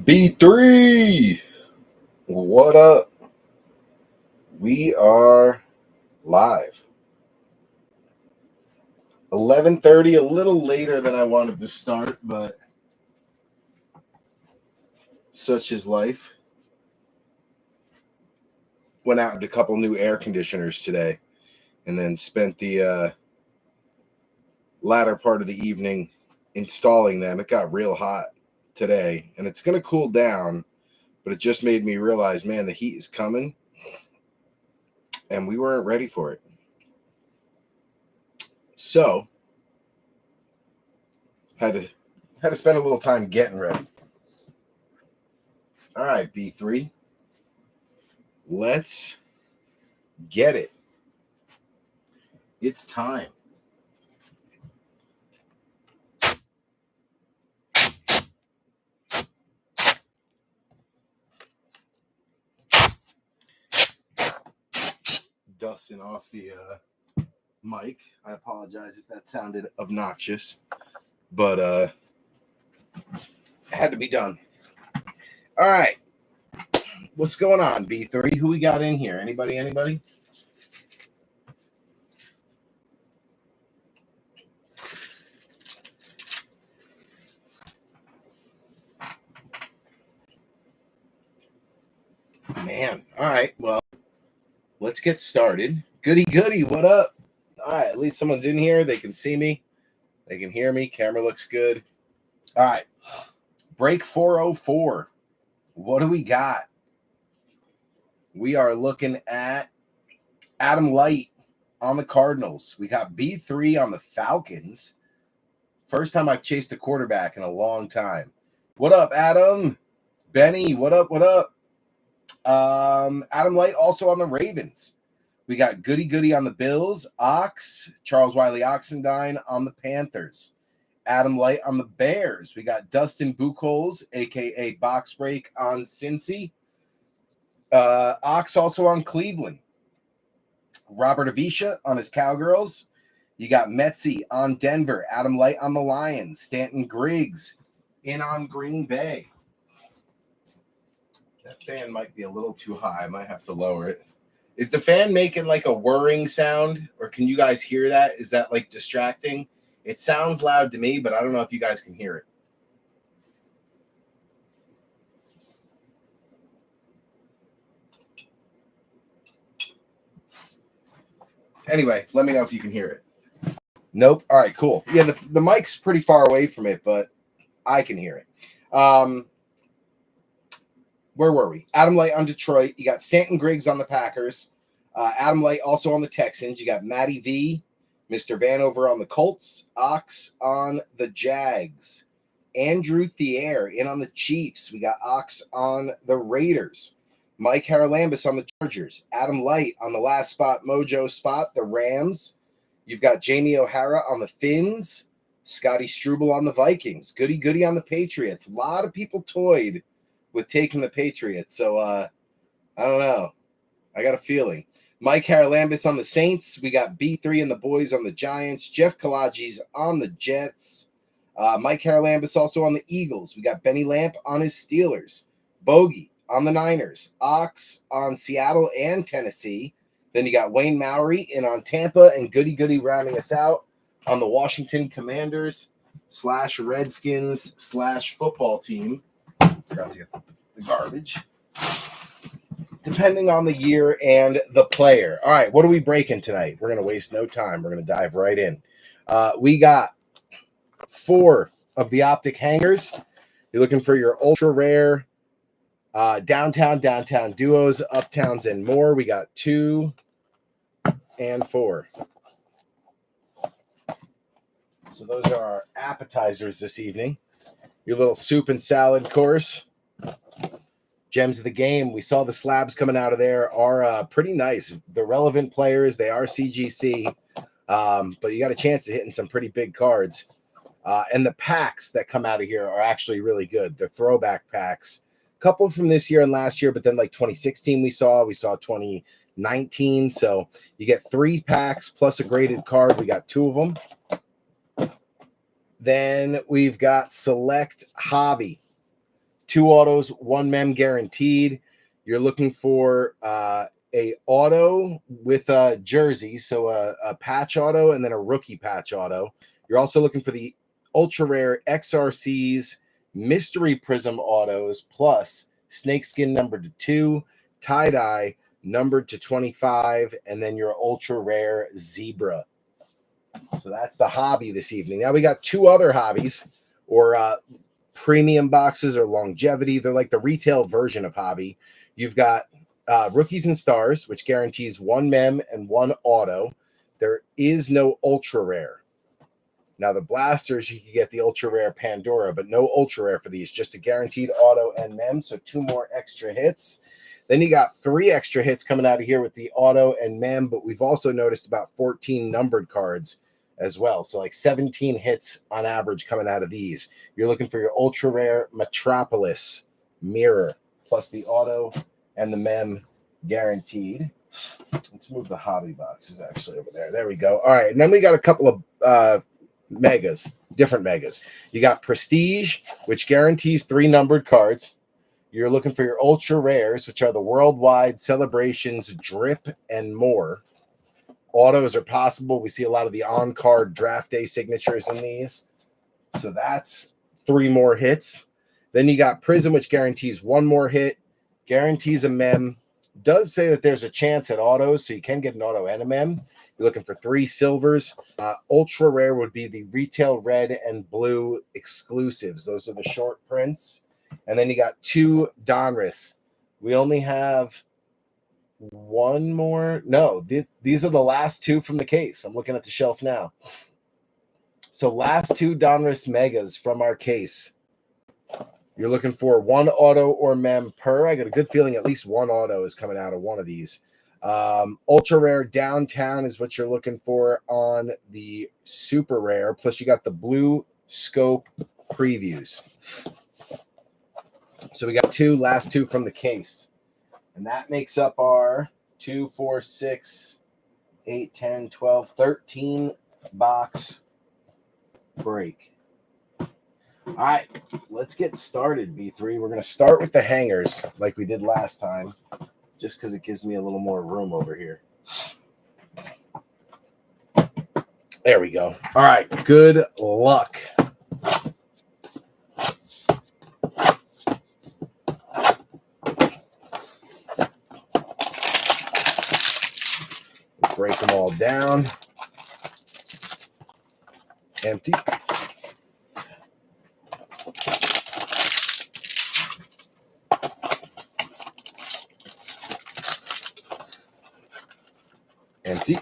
B3, what up? We are live. 11:30, a little later than I wanted to start, but such is life. Went out to a couple new air conditioners today and then spent the latter part of the evening installing them. It got real hot today, and it's going to cool down, but it just made me realize, man, the heat is coming, and we weren't ready for it. So, had to spend a little time getting ready. All right, B3. Let's get it. It's time. Dusting off the mic. I apologize if that sounded obnoxious, but it had to be done. All right. What's going on, B3? Who we got in here? Anybody? Man. All right. Well, let's get started. Goody. What up? All right. At least someone's in here. They can see me. They can hear me. Camera looks good. All right. Break 404. What do we got? We are looking at Adam Light on the Cardinals. We got B3 on the Falcons. First time I've chased a quarterback in a long time. What up, Adam? Benny, what up? Adam Light also on the Ravens. We got Goody on the Bills. Ox, Charles Wiley Oxendine on the Panthers. Adam Light on the Bears. We got Dustin Buchholz, a.k.a. Box Break, on Cincy. Ox also on Cleveland. Robert Avisha on his Cowgirls. You got Metzi on Denver. Adam Light on the Lions. Stanton Griggs in on Green Bay. That fan might be a little too high. I might have to lower it. Is the fan making like a whirring sound? Or can you guys hear that? Is that like distracting? It sounds loud to me, but I don't know if you guys can hear it. Anyway, let me know if you can hear it. Nope. All right, cool. Yeah, the mic's pretty far away from it, but I can hear it. Where were we? Adam Light on Detroit. You got Stanton Griggs on the Packers. Adam Light also on the Texans. You got Matty V, Mr. Vanover on the Colts. Ox on the Jags. Andrew Thier in on the Chiefs. We got Ox on the Raiders. Mike Haralambis on the Chargers. Adam Light on the last spot, Mojo spot, the Rams. You've got Jamie O'Hara on the Finns. Scotty Struble on the Vikings. Goody on the Patriots. A lot of people toyed with taking the Patriots. So, I don't know. I got a feeling. Mike Haralambis on the Saints. We got B3 and the boys on the Giants. Jeff Kalaji's on the Jets. Mike Haralambis also on the Eagles. We got Benny Lamp on his Steelers. Bogey on the Niners. Ox on Seattle and Tennessee. Then you got Wayne Mowry in on Tampa, and Goody rounding us out on the Washington Commanders / Redskins / football team. Forgot to get the garbage. Depending on the year and the player. All right, what are we breaking tonight? We're going to waste no time. We're going to dive right in. We got 4 of the Optic hangers. You're looking for your ultra rare downtown duos, uptowns, and more. We got 2 and 4. So those are our appetizers this evening. Your little soup and salad course. Gems of the game. We saw the slabs coming out of there are pretty nice. The relevant players, they are CGC, but you got a chance of hitting some pretty big cards. And the packs that come out of here are actually really good. The throwback packs. A couple from this year and last year, but then like 2016 we saw 2019. So you get 3 packs plus a graded card. We got 2 of them. Then we've got Select Hobby. 2 autos, 1 mem guaranteed. You're looking for a auto with a jersey, so a patch auto and then a rookie patch auto. You're also looking for the ultra rare XRCs, mystery Prizm autos, plus snakeskin numbered to 2, tie-dye numbered to 25, and then your ultra rare zebra. So that's the hobby this evening. Now we got 2 other hobbies, or premium boxes, or longevity. They're like the retail version of hobby. You've got rookies and stars, which guarantees 1 mem and 1 auto. There is no ultra rare. Now the blasters, you can get the ultra rare Pandora, but no ultra rare for these, just a guaranteed auto and mem. So 2 more extra hits. Then you got 3 extra hits coming out of here with the auto and mem, but we've also noticed about 14 numbered cards as well. So like 17 hits on average coming out of these. You're looking for your ultra rare Metropolis mirror, plus the auto and the mem guaranteed. Let's move the hobby boxes actually over there. There we go. All right. And then we got a couple of megas, different megas. You got Prestige, which guarantees 3 numbered cards. You're looking for your ultra rares, which are the Worldwide Celebrations, Drip, and more. Autos are possible. We see a lot of the on-card draft day signatures in these. So that's 3 more hits. Then you got Prizm, which guarantees 1 more hit, guarantees a mem. Does say that there's a chance at autos, so you can get an auto and a mem. You're looking for 3 silvers. Ultra rare would be the retail red and blue exclusives. Those are the short prints. And then you got 2 Donruss. We only have 1 more. No, these are the last 2 from the case. I'm looking at the shelf now. So last 2 Donruss megas from our case. You're looking for 1 auto or mem per. I got a good feeling at least 1 auto is coming out of one of these. Ultra rare downtown is what you're looking for on the super rare. Plus you got the blue scope previews. So we got last 2 from the case. And that makes up our 2, 4, 6, 8, 10, 12, 13 box break. All right, let's get started, B3. We're going to start with the hangers like we did last time, just because it gives me a little more room over here. There we go. All right, good luck. Break them all down. Empty. Empty.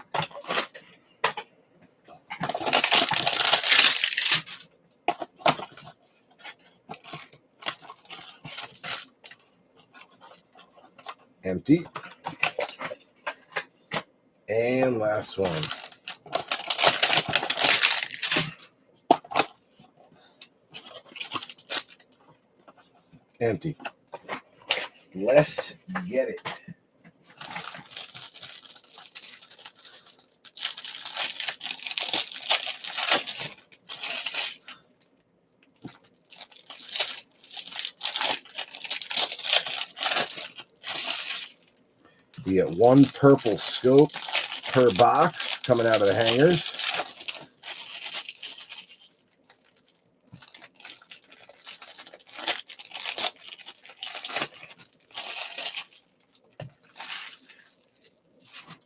Empty. And last one. Empty. Let's get it. You get 1 purple scope per box coming out of the hangers.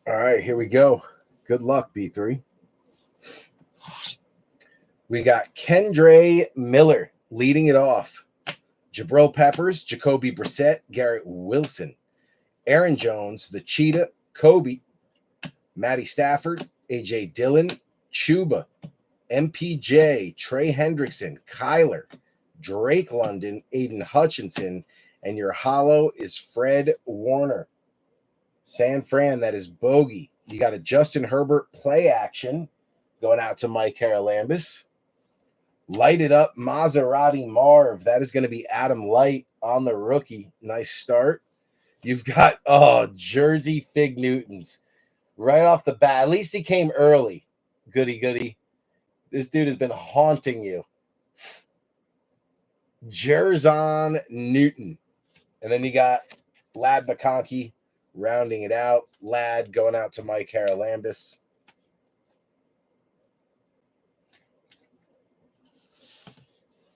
All right, here we go. Good luck, B3. We got Kendre Miller leading it off. Jabril Peppers, Jacoby Brissett, Garrett Wilson, Aaron Jones, the Cheetah, Kobe, Matty Stafford, AJ Dillon, Chuba, MPJ, Trey Hendrickson, Kyler, Drake London, Aiden Hutchinson, and your hollow is Fred Warner. San Fran, that is Bogey. You got a Justin Herbert play action going out to Mike Haralambis. Light it up, Maserati Marv. That is going to be Adam Light on the rookie. Nice start. You've got, Jersey Fig Newtons. Right off the bat. At least he came early. Goody, goody. This dude has been haunting you. Jerzon Newton. And then you got Lad McConkey rounding it out. Lad going out to Mike Haralambis.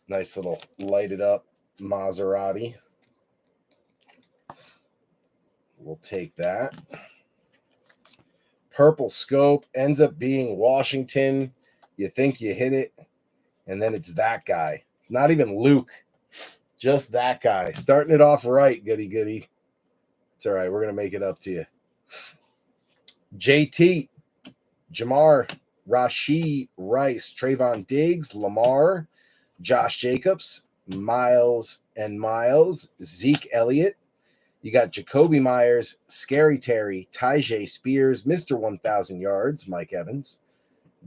Nice little lighted up Maserati. We'll take that. Purple scope ends up being Washington. You think you hit it, and then it's that guy. Not even Luke, just that guy. Starting it off right, goody. It's all right. We're going to make it up to you. JT, Jamar, Rashee Rice, Trayvon Diggs, Lamar, Josh Jacobs, Miles and Miles, Zeke Elliott. You got Jacoby Myers, Scary Terry, Tyjae Spears, Mr. 1,000 Yards, Mike Evans,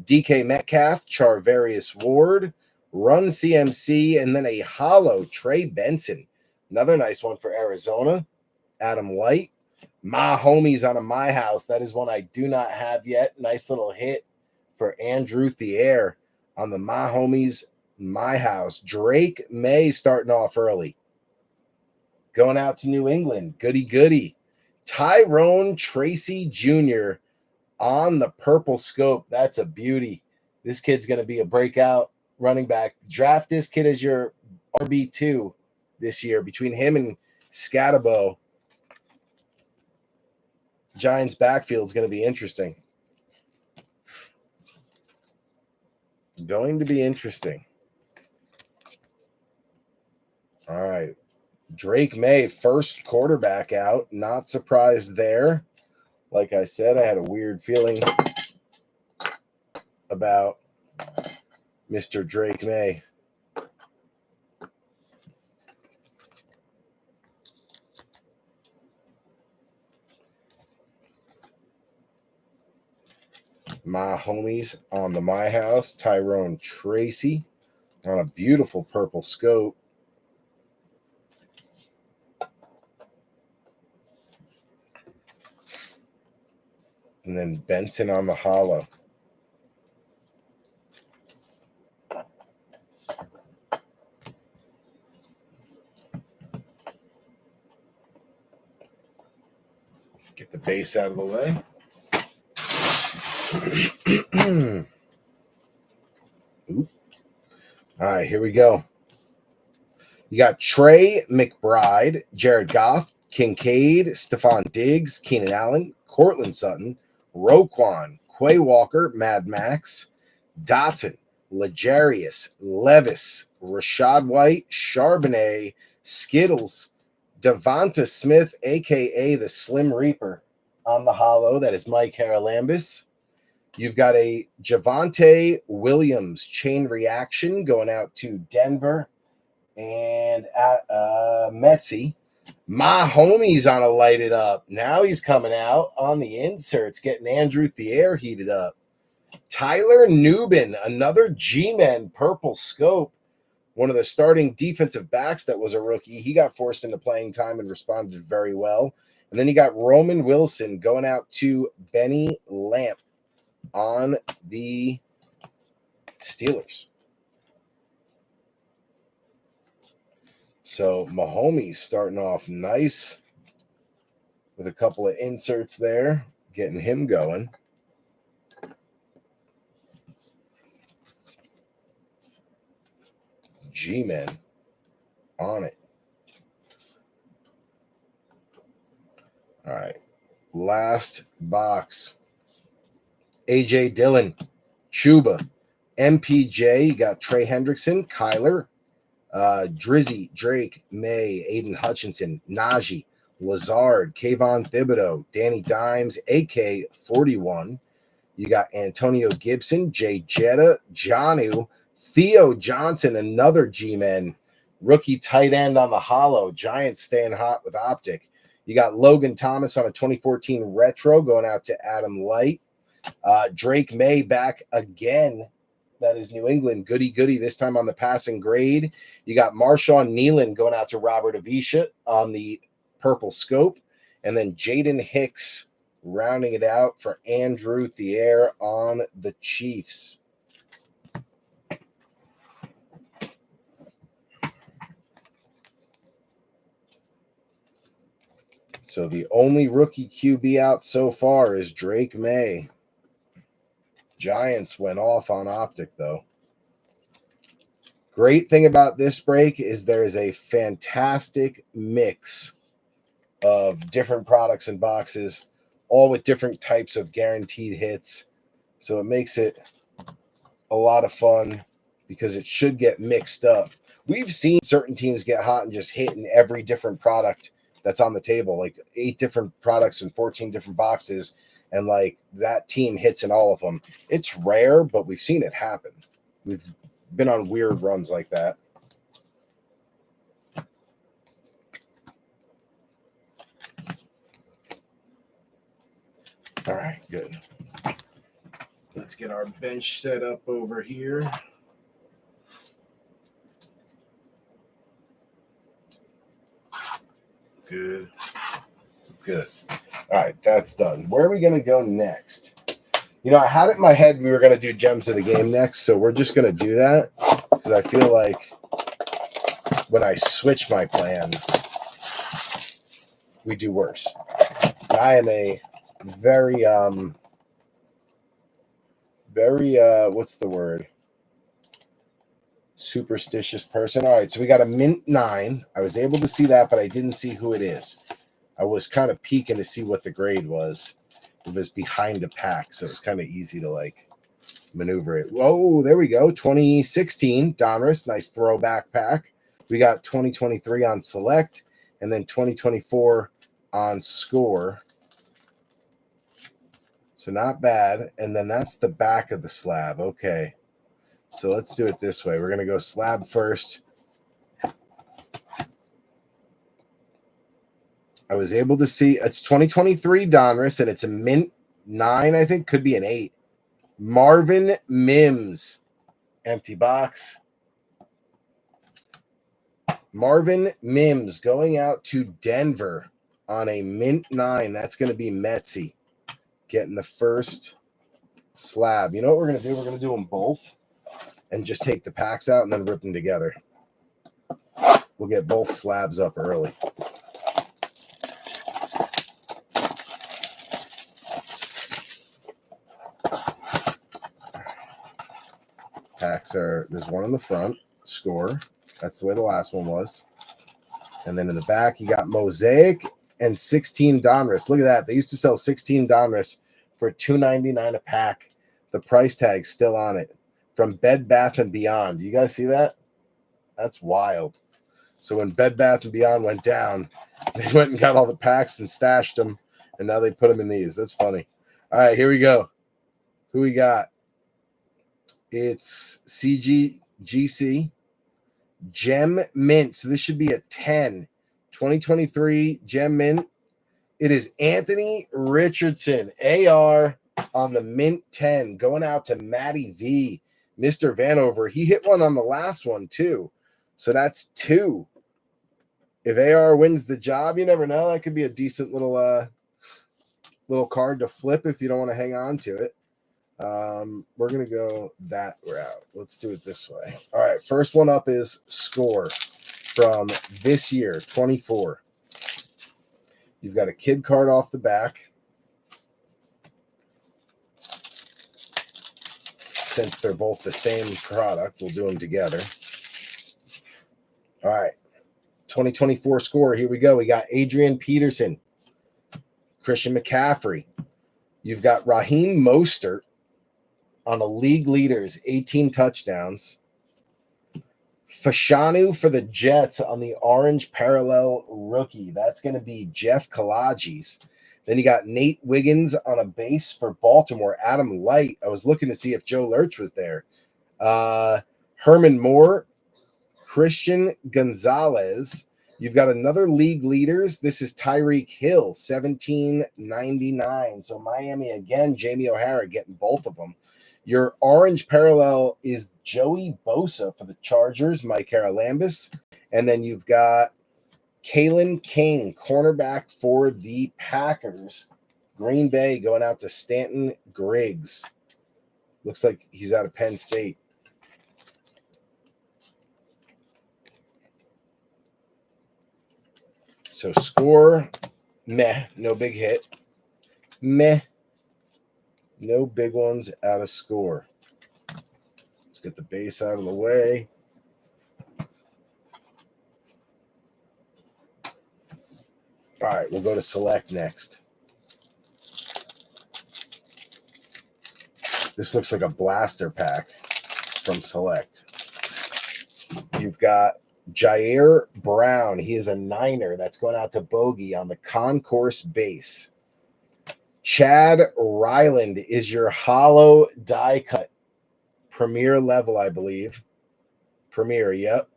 DK Metcalf, Charvarius Ward, Run CMC, and then a hollow Trey Benson. Another nice one for Arizona. Adam Light. My homies on a My House. That is one I do not have yet. Nice little hit for Andrew Thier on the My Homies My House. Drake May starting off early. Going out to New England. Goody. Tyrone Tracy Jr. on the purple scope. That's a beauty. This kid's going to be a breakout running back. Draft this kid as your RB2 this year. Between him and Scatabo, Giants backfield is going to be interesting. Going to be interesting. All right. Drake May, first quarterback out. Not surprised there. Like I said, I had a weird feeling about Mr. Drake May. My homies on the My House. Tyrone Tracy on a beautiful purple scope. And then Benson on the hollow. Get the base out of the way. All right, here we go. You got Trey McBride, Jared Goff, Kincaid, Stephon Diggs, Keenan Allen, Cortland Sutton, Roquan, Quay Walker, Mad Max, Dotson, L'Jarius, Levis, Rashad White, Charbonnet, Skittles, Devonta Smith, a.k.a. the Slim Reaper on the hollow. That is Mike Haralambis. You've got a Javonte Williams chain reaction going out to Denver and at Metsy. My homie's on a lighted up. Now he's coming out on the inserts, getting Andrew Thier heated up. Tyler Nubin, another G-Men purple scope. One of the starting defensive backs that was a rookie. He got forced into playing time and responded very well. And then you got Roman Wilson going out to Benny Lamp on the Steelers. So Mahomes starting off nice with a couple of inserts there, getting him going. G-Men on it. All right. Last box. A.J. Dillon, Chuba, MPJ. You got Trey Hendrickson, Kyler, Drizzy, Drake, May, Aiden Hutchinson, Najee, Lazard, Kayvon Thibodeau, Danny Dimes, AK41. You got Antonio Gibson, Jay Jetta, Jonnu, Theo Johnson, another G-Men, rookie tight end on the hollow. Giants staying hot with Optic. You got Logan Thomas on a 2014 retro going out to Adam Light. Drake May back again. That is New England. Goody. This time on the passing grade. You got Marshawn Nealon going out to Robert Avisha on the purple scope. And then Jaden Hicks rounding it out for Andrew Thier on the Chiefs. So the only rookie QB out so far is Drake May. Giants went off on Optic, though. Great thing about this break is there is a fantastic mix of different products and boxes, all with different types of guaranteed hits. So it makes it a lot of fun because it should get mixed up. We've seen certain teams get hot and just hit in every different product that's on the table, like 8 different products and 14 different boxes, and like that team hits in all of them. It's rare, but we've seen it happen. We've been on weird runs like that. All right, good. Let's get our bench set up over here. Good. Good. All right, that's done. Where are we going to go next? You know, I had it in my head we were going to do Gems of the Game next, so we're just going to do that because I feel like when I switch my plan, we do worse. And I am a very, what's the word? Superstitious person. All right, so we got a mint 9. I was able to see that, but I didn't see who it is. I was kind of peeking to see what the grade was. It was behind a pack, so it was kind of easy to like maneuver it. Whoa, there we go. 2016 Donruss, nice throwback pack. We got 2023 on select, and then 2024 on score. So not bad. And then that's the back of the slab. Okay. So let's do it this way. We're going to go slab first. I was able to see it's 2023 Donruss, and it's a mint 9, I think. Could be an 8. Marvin Mims. Empty box. Marvin Mims going out to Denver on a mint 9. That's going to be Metsy getting the first slab. You know what we're going to do? We're going to do them both and just take the packs out and then rip them together. We'll get both slabs up early. Packs are, there's one in the front, score. That's the way the last one was. And then in the back, you got Mosaic and 16 Donruss. Look at that. They used to sell 16 Donruss for $2.99 a pack. The price tag's still on it from Bed Bath & Beyond. You guys see that? That's wild. So when Bed Bath & Beyond went down, they went and got all the packs and stashed them, and now they put them in these. That's funny. All right, here we go. Who we got? It's CGGC. Gem Mint. So this should be a 10. 2023 Gem Mint. It is Anthony Richardson. AR on the Mint 10. Going out to Matty V. Mr. Vanover. He hit one on the last one, too. So that's 2. If AR wins the job, you never know. That could be a decent little card to flip if you don't want to hang on to it. We're going to go that route. Let's do it this way. All right. First one up is score from this year, 24. You've got a kid card off the back. Since they're both the same product, we'll do them together. All right. 2024 score. Here we go. We got Adrian Peterson, Christian McCaffrey. You've got Raheem Mostert on a league leaders, 18 touchdowns. Fashanu for the Jets on the orange parallel rookie. That's going to be Jeff Kalaji's. Then you got Nate Wiggins on a base for Baltimore. Adam Light. I was looking to see if Joe Lurch was there. Herman Moore, Christian Gonzalez. You've got another league leaders. This is Tyreek Hill, 1799. So Miami again, Jamie O'Hara getting both of them. Your orange parallel is Joey Bosa for the Chargers, Mike Haralambis. And then you've got Kalen King, cornerback for the Packers. Green Bay going out to Stanton Griggs. Looks like he's out of Penn State. So score Meh. No big hit. Meh. No big ones out of score. Let's get the base out of the way. All right, we'll go to select next. This looks like a blaster pack from select. You've got Jair Brown. He is a Niner. That's going out to Bogey on the concourse base. Chad Ryland is your hollow die cut. Premier level, I believe. Premier, yep.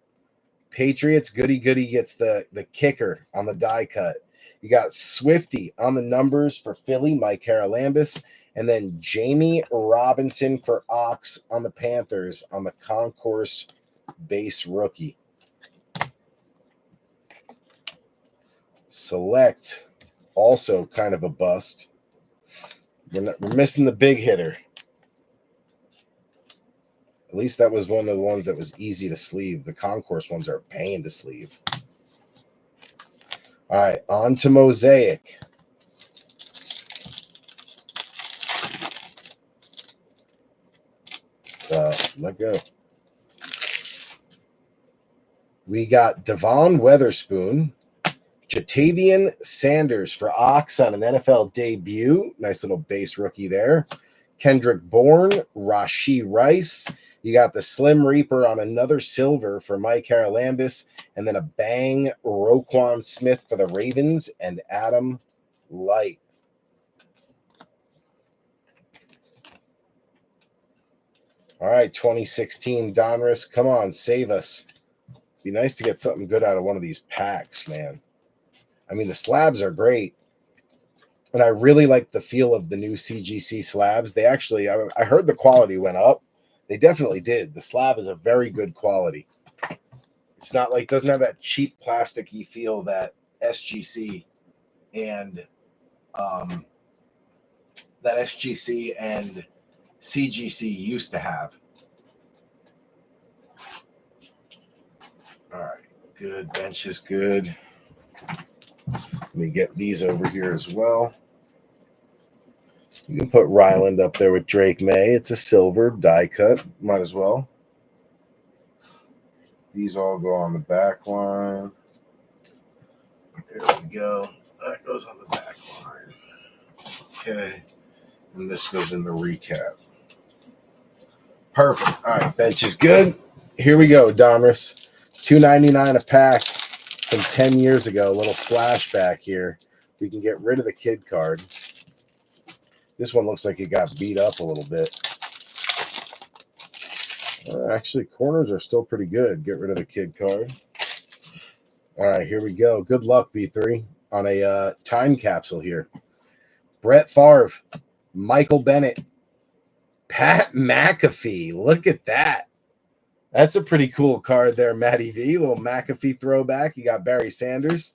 Patriots, Goody gets the kicker on the die cut. You got Swifty on the numbers for Philly, Mike Haralambis, and then Jamie Robinson for Ox on the Panthers on the concourse base rookie. Select, also kind of a bust. We're missing the big hitter. At least that was one of the ones that was easy to sleeve. The concourse ones are a pain to sleeve. All right, on to Mosaic. Let go. We got Devon Weatherspoon, Jatavian Sanders for Ox on an NFL debut. Nice little base rookie there. Kendrick Bourne, Rashee Rice. You got the Slim Reaper on another silver for Mike Haralambis, and then a bang Roquan Smith for the Ravens and Adam Light. All right, 2016 Donruss, come on, save us. Be nice to get something good out of one of these packs, man. I mean, the slabs are great, and I really like the feel of the new CGC slabs. They actually, I heard the quality went up. They definitely did. The slab is a very good quality. It's not like, doesn't have that cheap plasticky feel that SGC and CGC used to have. All right, good. Bench is good. Let me get these over here as well. You can put Ryland up there with Drake May. It's a silver die cut. Might as well. These all go on the back line. There we go. That goes on the back line. Okay. And this goes in the recap. Perfect. All right, bench is good. Here we go, Donruss. $2.99 a pack from 10 years ago. A little flashback here. We can get rid of the kid card. This one looks like it got beat up a little bit. Actually, corners are still pretty good. Get rid of the kid card. All right, here we go. Good luck, B3, on a time capsule here. Brett Favre, Michael Bennett, Pat McAfee. Look at that. That's a pretty cool card there, Matty V. Little McAfee throwback. You got Barry Sanders.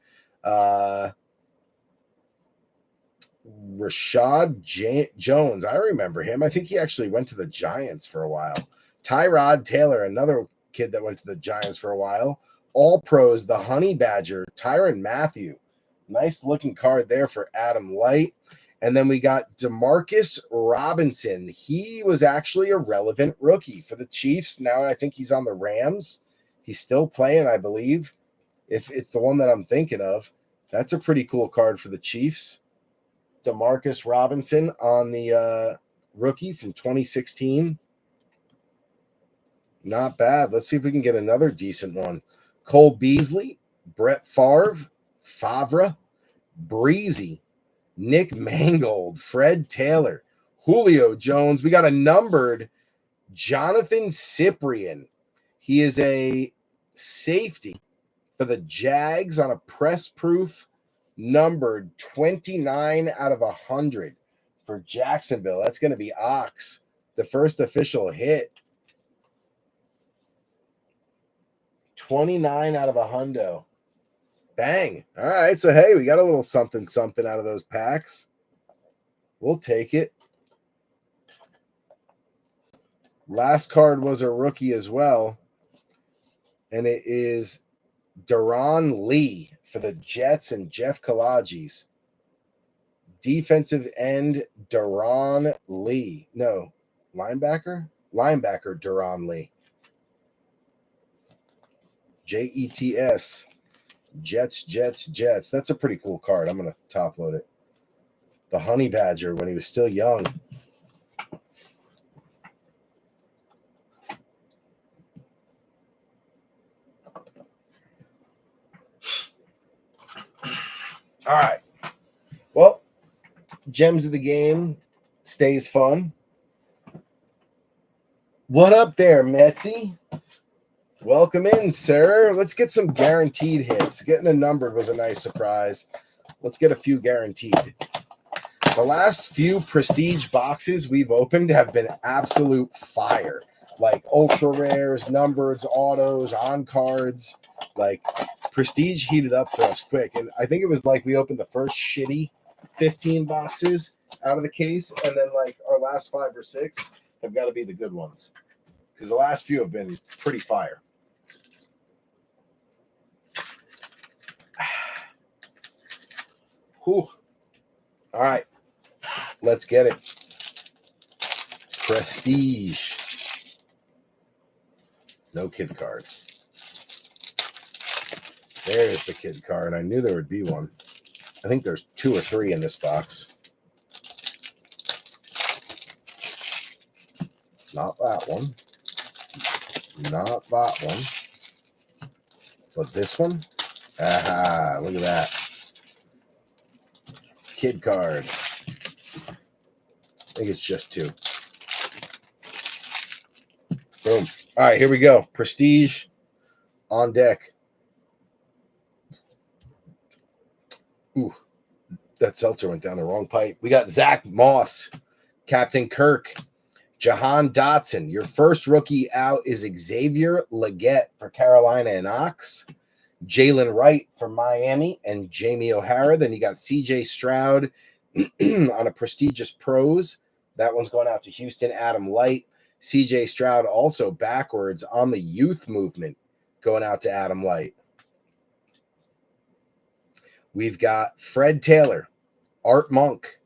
Rashad Jones. I remember him. I think he actually went to the Giants for a while. Tyrod Taylor, another kid that went to the Giants for a while. All pros, the Honey Badger, Tyrann Mathieu. Nice looking card there for Adam Light. And then we got Demarcus Robinson. He was actually a relevant rookie for the Chiefs. Now I think he's on the Rams. He's still playing, I believe. If it's the one that I'm thinking of, that's a pretty cool card for the Chiefs. Demarcus Robinson on the rookie from 2016. Not bad. Let's see if we can get another decent one. Cole Beasley, Brett Favre, Breezy, Nick Mangold, Fred Taylor, Julio Jones. We got a numbered Jonathan Cyprien. He is a safety for the Jags on a press-proof numbered 29 out of 100 for Jacksonville. That's going to be Ox, the first official hit. 29 out of 100. Bang. All right. So, hey, we got a little something out of those packs. We'll take it. Last card was a rookie as well. And it is Deron Lee for the Jets and Jeff Kalajis. defensive end, Deron Lee. No, linebacker? Linebacker, Deron Lee. Jets. Jets. That's a pretty cool card. I'm going to top load it. The Honey Badger when he was still young. All right. Well, Gems of the Game stays fun. What up there, Metsy? Welcome in, sir. Let's get some guaranteed hits. Getting a numbered was a nice surprise. Let's get a few guaranteed. The last few prestige boxes we've opened have been absolute fire. Like ultra rares, numbereds, autos, on cards. Like prestige heated up for us quick. And I think it was like we opened the first shitty 15 boxes out of the case. And then like our last 5 or 6 have got to be the good ones. Because the last few have been pretty fire. Whew. All right. Let's get it. Prestige. No kid card. There's the kid card. I knew there would be one. I think there's 2 or 3 in this box. Not that one. Not that one. But this one? Aha, look at that. Kid card. I think it's just 2. Boom. All right, here we go. Prestige on deck. Ooh, that seltzer went down the wrong pipe. We got Zach Moss, Captain Kirk, Jahan Dotson. Your first rookie out is Xavier Legette for Carolina and Ox. Jalen Wright for Miami and Jamie O'Hara. Then you got CJ Stroud on a prestigious pros. That one's going out to Houston. Adam Light. CJ Stroud also backwards on the youth movement going out to Adam Light. We've got Fred Taylor, Art Monk,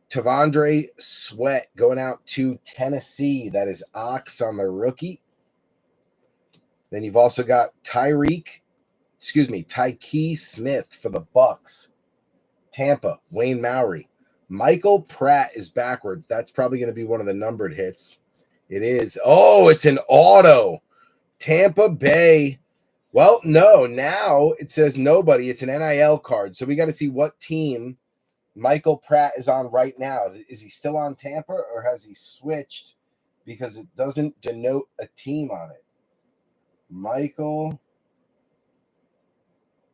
Tavondre Sweat going out to Tennessee. That is Ox on the rookie. Then you've also got Tyke Smith for the Bucks. Tampa, Wayne Maury. Michael Pratt is backwards. That's probably going to be one of the numbered hits. It is. Oh, it's an auto. Tampa Bay. Well, no, now it says nobody. It's an NIL card. So we got to see what team Michael Pratt is on right now. Is he still on Tampa or has he switched because it doesn't denote a team on it? Michael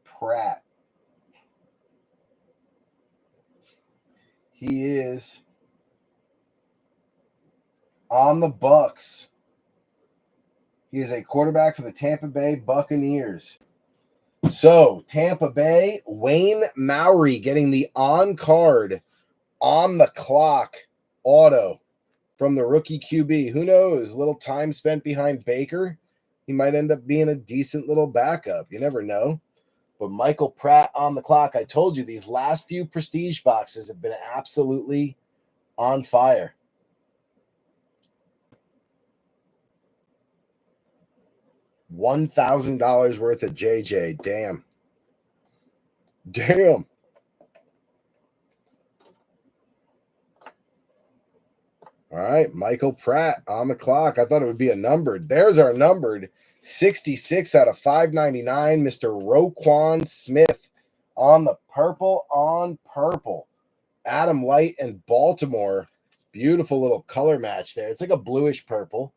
Pratt. He is on the Bucks. He is a quarterback for the Tampa Bay Buccaneers. So, Tampa Bay, Wayne Maury getting the on-card, on-the-clock auto from the rookie QB. Who knows? A little time spent behind Baker. He might end up being a decent little backup. You never know. But Michael Pratt on the clock. I told you, these last few prestige boxes have been absolutely on fire. $1,000 worth of JJ. Damn. All right, Michael Pratt on the clock. I thought it would be a numbered. There's our numbered. 66 out of 599. Mr. Roquan Smith on the purple on purple. Adam Light and Baltimore. Beautiful little color match there. It's like a bluish purple,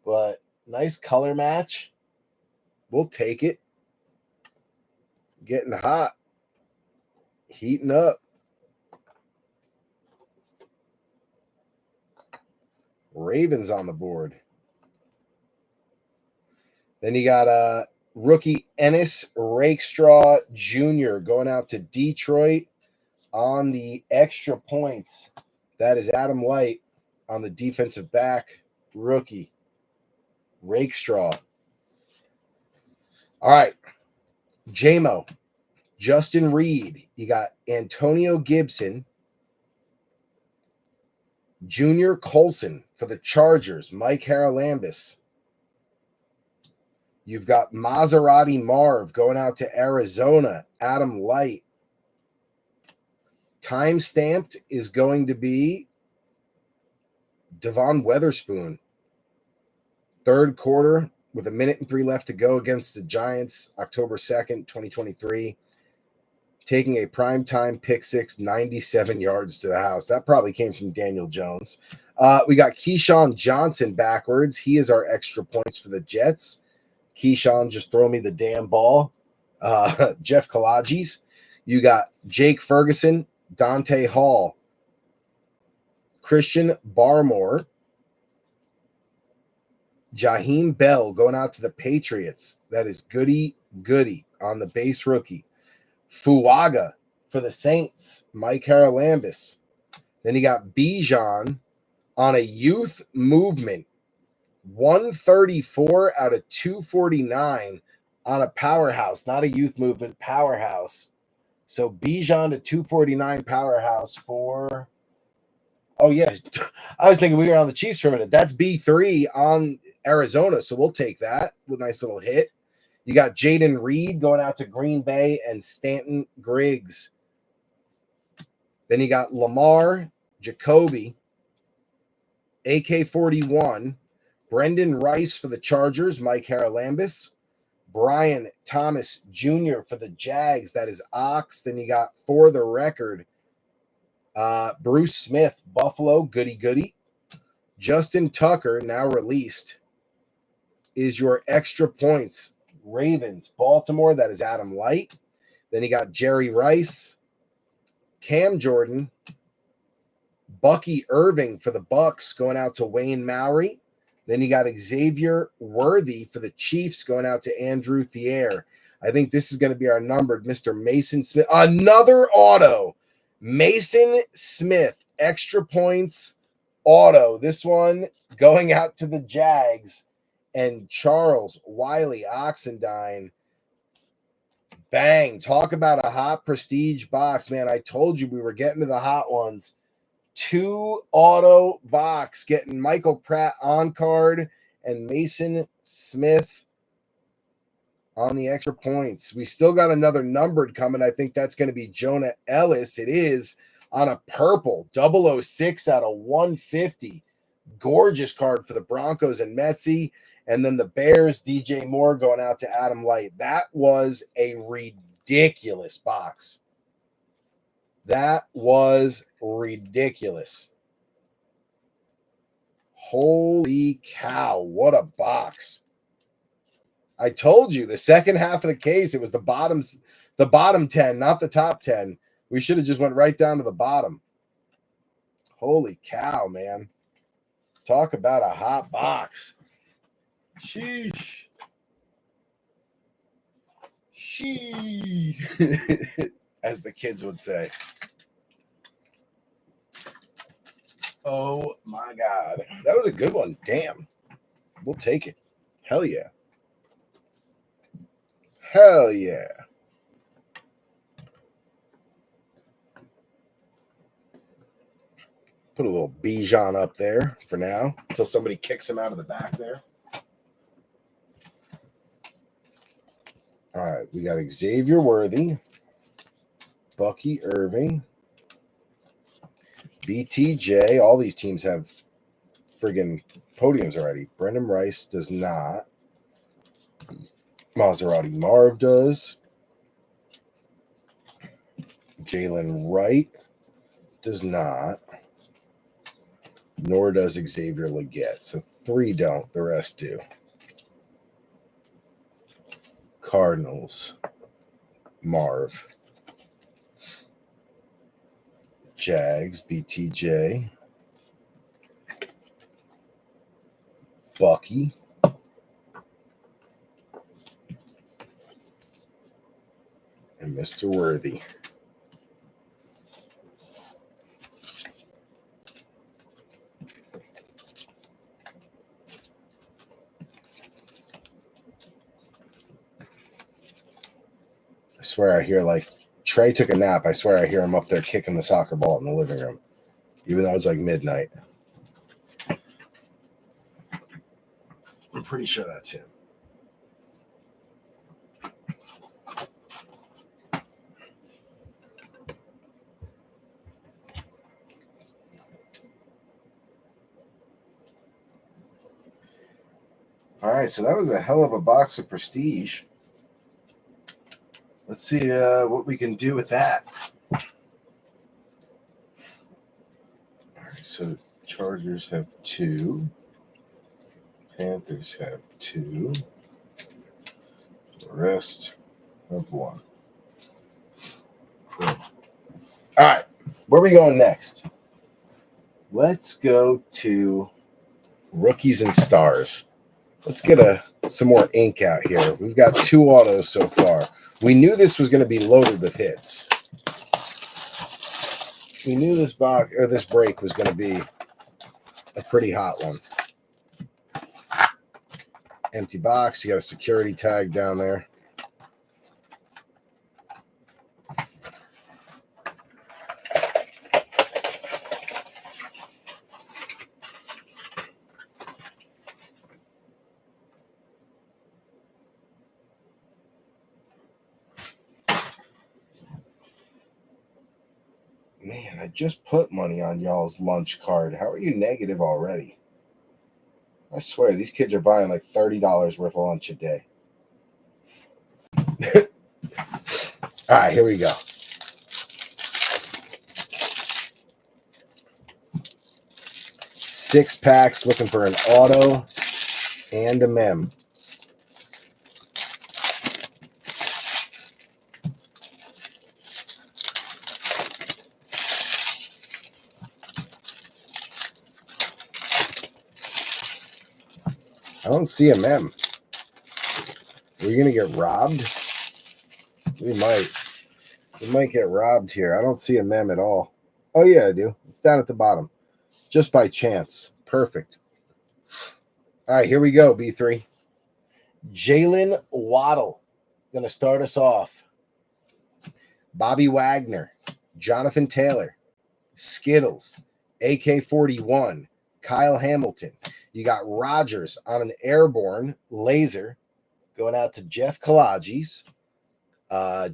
but nice color match. We'll take it. Getting hot. Heating up. Ravens on the board. Then you got rookie Ennis Rakestraw Jr. going out to Detroit on the extra points. That is Adam Light on the defensive back rookie. Rakestraw. All right. JMO. Justin Reed. You got Antonio Gibson Junior Colson for the Chargers, Mike Haralambis. You've got Maserati Marv going out to Arizona, Adam Light. Time stamped is going to be Devon Weatherspoon. Third quarter with 1:03 left to go against the Giants, October 2nd, 2023. Taking a primetime pick six, 97 yards to the house. That probably came from Daniel Jones. We got Keyshawn Johnson backwards. He is our extra points for the Jets. Keyshawn, just throw me the damn ball. Jeff Kalages. You got Jake Ferguson, Dante Hall, Christian Barmore, Jaheim Bell going out to the Patriots. That is goody on the base rookie. Fuaga for the Saints, Mike Haralambis. Then you got Bijan on a youth movement. 134 out of 249 on a powerhouse, not a youth movement, powerhouse. So Bijan to 249 powerhouse for, oh yeah, I was thinking we were on the Chiefs for a minute. That's B3 on Arizona, so we'll take that with a nice little hit. You got Jaden Reed going out to Green Bay and Stanton Griggs. Then you got Lamar Jacoby, AK-41, Brendan Rice for the Chargers, Mike Haralambis, Brian Thomas Jr. for the Jags, that is Ox. Then you got, for the record, Bruce Smith, Buffalo, goody. Justin Tucker, now released, is your extra points. Ravens, Baltimore, that is Adam Light. Then you got Jerry Rice, Cam Jordan, Bucky Irving for the Bucks going out to Wayne Maury. Then you got Xavier Worthy for the Chiefs going out to Andrew Thier. I think this is going to be our numbered Mr. Mason Smith. Another auto. Mason Smith, extra points auto. This one going out to the Jags. And Charles Wiley Oxendine. Bang. Talk about a hot prestige box. Man, I told you we were getting to the hot ones. 2 auto box, getting Michael Pratt on card and Mason Smith on the extra points. We still got another numbered coming. I think that's going to be Jonah Ellis. It is on a purple 006 out of 150. Gorgeous card for the Broncos and Metsy. And then the Bears, DJ Moore going out to Adam Light. That was a ridiculous box. That was ridiculous. Holy cow, what a box. I told you, the second half of the case, it was the bottom 10, not the top 10. We should have just went right down to the bottom. Holy cow, man. Talk about a hot box. Sheesh. As the kids would say. Oh my God. That was a good one. Damn. We'll take it. Hell yeah. Hell yeah. Put a little Bijan up there for now until somebody kicks him out of the back there. All right, we got Xavier Worthy, Bucky Irving, BTJ. All these teams have friggin' podiums already. Brendan Rice does not. Maserati Marv does. Jalen Wright does not. Nor does Xavier Leggett. So 3 don't. The rest do. Cardinals, Marv. Jags, BTJ. Bucky. And Mr. Worthy. I swear I hear, like, Trey took a nap. I swear I hear him up there kicking the soccer ball in the living room, even though it's like midnight. pretty sure that's him. All right, so that was a hell of a box of Prestige. Let's see what we can do with that. All right, so Chargers have 2. Panthers have 2. The rest have 1. Good. All right, where are we going next? Let's go to Rookies and Stars. Let's get some more ink out here. We've got 2 autos so far. We knew this was going to be loaded with hits. We knew this break was going to be a pretty hot one. Empty box. You got a security tag down there. Man, I just put money on y'all's lunch card. How are you negative already? I swear, these kids are buying like $30 worth of lunch a day. All right, here we go. 6 packs, looking for an auto and a mem. I don't see a mem. Are we going to get robbed? We might. We might get robbed here. I don't see a mem at all. Oh, yeah, I do. It's down at the bottom. Just by chance. Perfect. All right, here we go, B3. Jalen Waddle. Going to start us off. Bobby Wagner. Jonathan Taylor. Skittles. AK-41. Kyle Hamilton. You got Rodgers on an airborne laser going out to Jeff Kalages.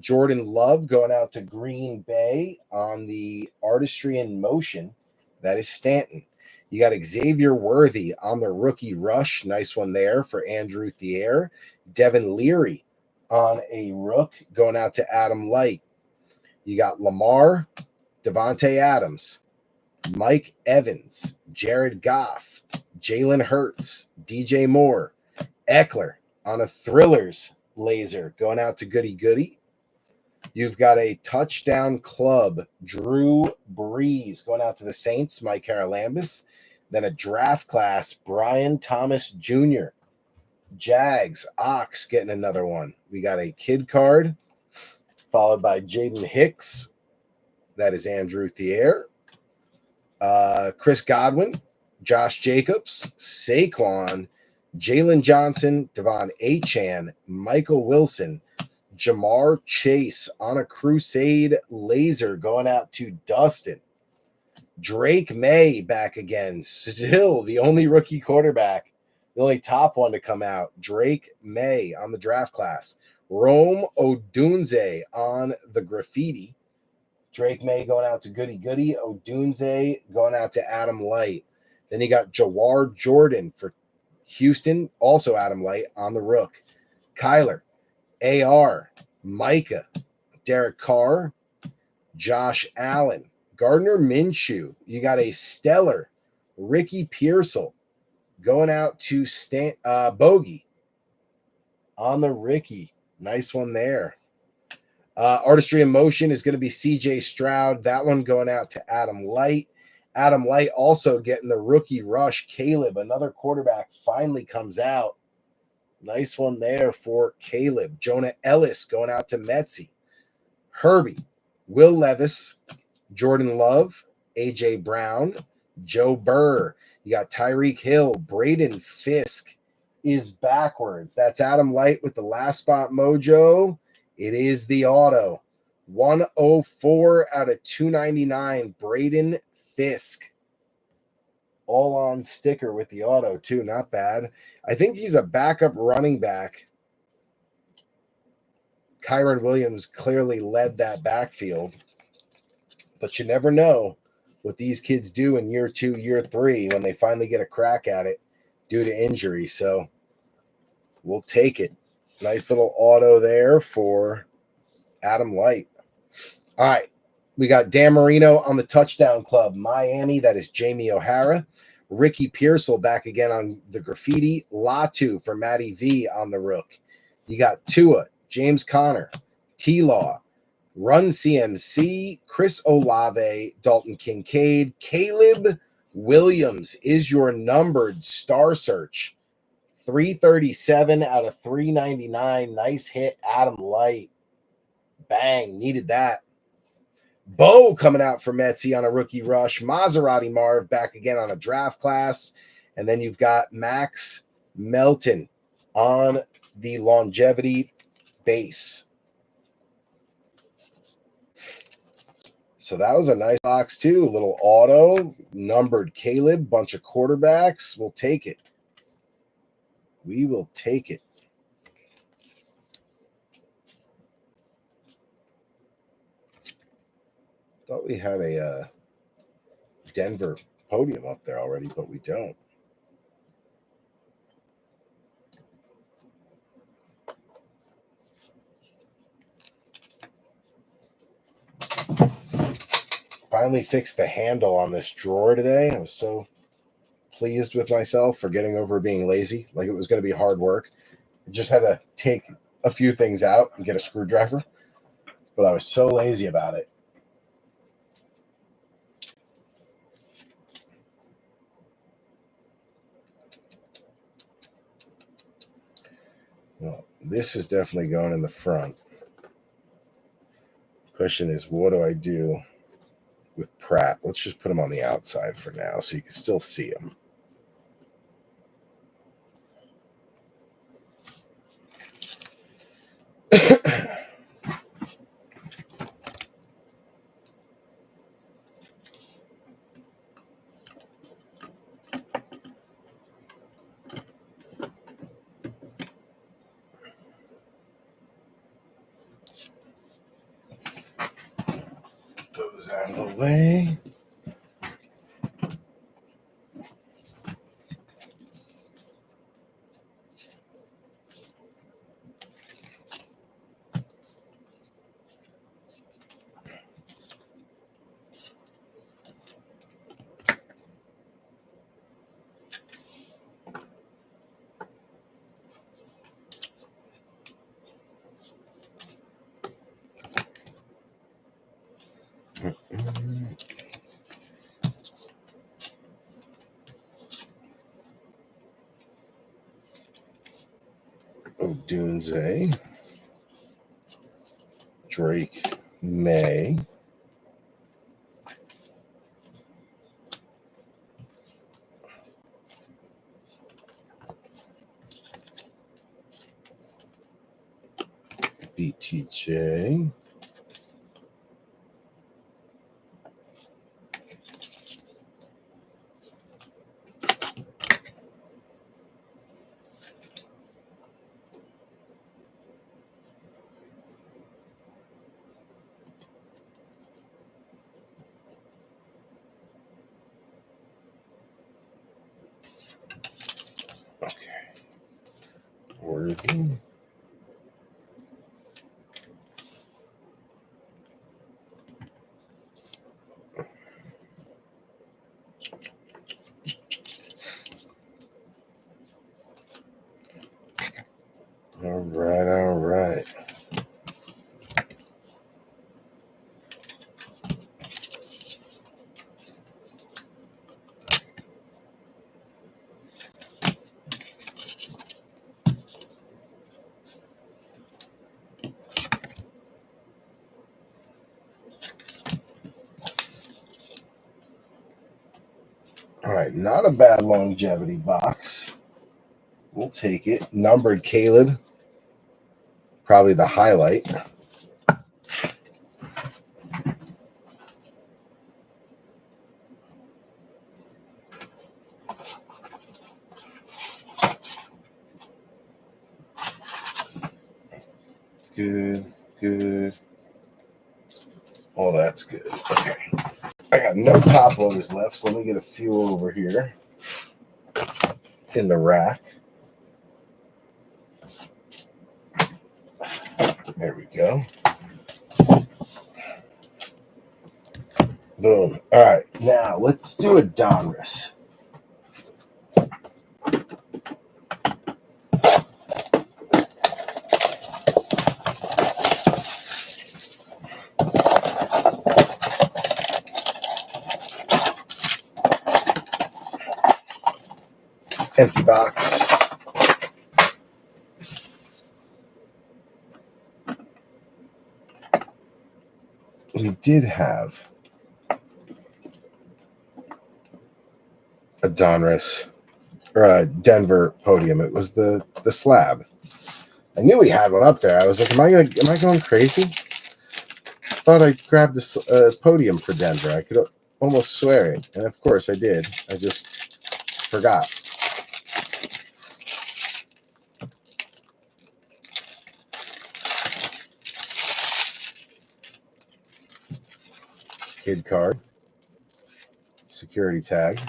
Jordan Love going out to Green Bay on the Artistry in Motion. That is Stanton. You got Xavier Worthy on the rookie rush. Nice one there for Andrew Thier. Devin Leary on a rook going out to Adam Light. You got Lamar, Devontae Adams, Mike Evans, Jared Goff, Jalen Hurts, DJ Moore, Eckler on a Thrillers laser going out to Goody Goody. You've got a touchdown club, Drew Brees going out to the Saints, Mike Haralambis. Then a draft class, Brian Thomas Jr. Jags, Ox getting another one. We got a kid card, followed by Jaden Hicks. That is Andrew Thier. Chris Godwin, Josh Jacobs, Saquon, Jalen Johnson, Devon Achane, Michael Wilson, Jamar Chase on a crusade laser going out to Dustin. Drake May back again. Still the only rookie quarterback, the only top one to come out. Drake May on the draft class. Rome Odunze on the graffiti. Drake May going out to Goody Goody. Odunze going out to Adam Light. Then you got Jawar Jordan for Houston, also Adam Light on the rook. Kyler, AR, Micah, Derek Carr, Josh Allen, Gardner Minshew. You got a stellar Ricky Pearsall going out to Bogey on the Ricky. Nice one there. Artistry in Motion is going to be CJ Stroud. That one going out to Adam Light. Adam Light also getting the rookie rush. Caleb, another quarterback, finally comes out. Nice one there for Caleb. Jonah Ellis going out to Metzi. Herbie, Will Levis, Jordan Love, A.J. Brown, Joe Burr. You got Tyreek Hill. Braden Fisk is backwards. That's Adam Light with the last spot mojo. It is the auto. 104 out of 299. Braden Fisk. All on sticker with the auto, too. Not bad. I think he's a backup running back. Kyron Williams clearly led that backfield. But you never know what these kids do in year 2, year 3 when they finally get a crack at it due to injury. So we'll take it. Nice little auto there for Adam Light. All right. We got Dan Marino on the touchdown club. Miami, that is Jamie O'Hara. Ricky Pearsall back again on the graffiti. Latu for Matty V on the rook. You got Tua, James Conner, T-Law, Run CMC, Chris Olave, Dalton Kincaid, Caleb Williams is your numbered star search. 337 out of 399. Nice hit, Adam Light. Bang, needed that. Bo coming out for Metsy on a rookie rush. Maserati Marv back again on a draft class. And then you've got Max Melton on the longevity base. So that was a nice box too. A little auto, numbered Caleb, bunch of quarterbacks. We'll take it. We will take it. Thought we had a Denver podium up there already, but we don't. Finally fixed the handle on this drawer today. I was so pleased with myself for getting over being lazy, like it was going to be hard work. I just had to take a few things out and get a screwdriver, but I was so lazy about it. Well, this is definitely going in the front. Question is, what do I do with Pratt? Let's just put him on the outside for now so you can still see him. Those out of the way. Odunze, Drake May, BTJ, okay, Worthy, all right. All right, not a bad longevity box. We'll take it. Numbered Caleb, probably the highlight. Good, good. Oh, that's good. Okay. I got no top loaders left, so let me get a few over here in the rack. There we go. Boom. All right. Now, let's do a Donruss. Empty box. We did have a Donruss or a Denver podium. It was the slab. I knew we had one up there. I was like, am I going crazy? Thought I grabbed this podium for Denver. I could almost swear it, and of course I did. I just forgot. Kid card, security tag.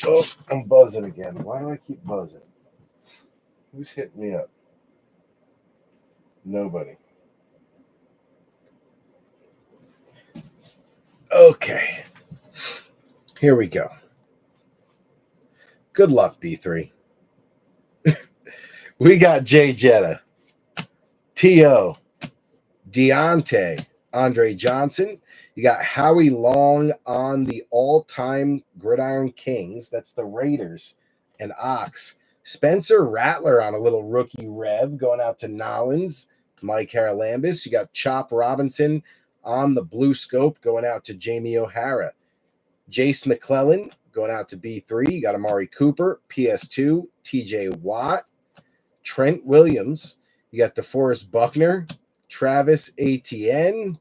Oh, I'm buzzing again. Why do I keep buzzing? Who's hitting me up? Nobody. Okay. Here we go. Good luck, B3. We got Jay Jetta, T.O., Deontay, Andre Johnson. You got Howie Long on the all-time Gridiron Kings. That's the Raiders and Ox. Spencer Rattler on a little rookie rev going out to Nolans. Mike Haralambis. You got Chop Robinson on the blue scope going out to Jamie O'Hara. Jace McClellan going out to B3. You got Amari Cooper, PS2, TJ Watt, Trent Williams. You got DeForest Buckner, Travis Etienne,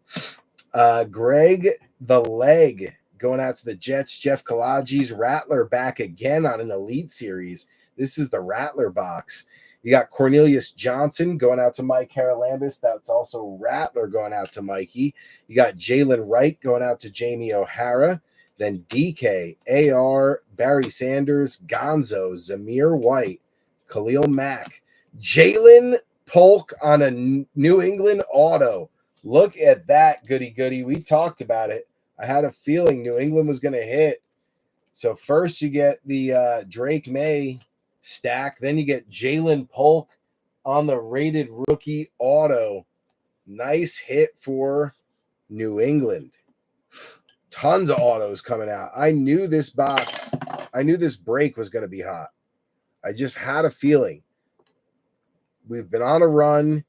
Greg the Leg going out to the Jets. Jeff Kalaji's Rattler back again on an Elite Series. This is the Rattler box. You got Cornelius Johnson going out to Mike Haralambis. That's also Rattler going out to Mikey. You got Jalen Wright going out to Jamie O'Hara. Then DK, AR, Barry Sanders, Gonzo, Zamir White, Khalil Mack, Jalen Polk on a New England auto. Look at that goody. We talked about it. I had a feeling New England was going to hit. So first you get the Drake May stack. Then you get Jalen Polk on the rated rookie auto. Nice hit for New England. Tons of autos coming out. I knew this break was going to be hot. I just had a feeling. We've been on a run,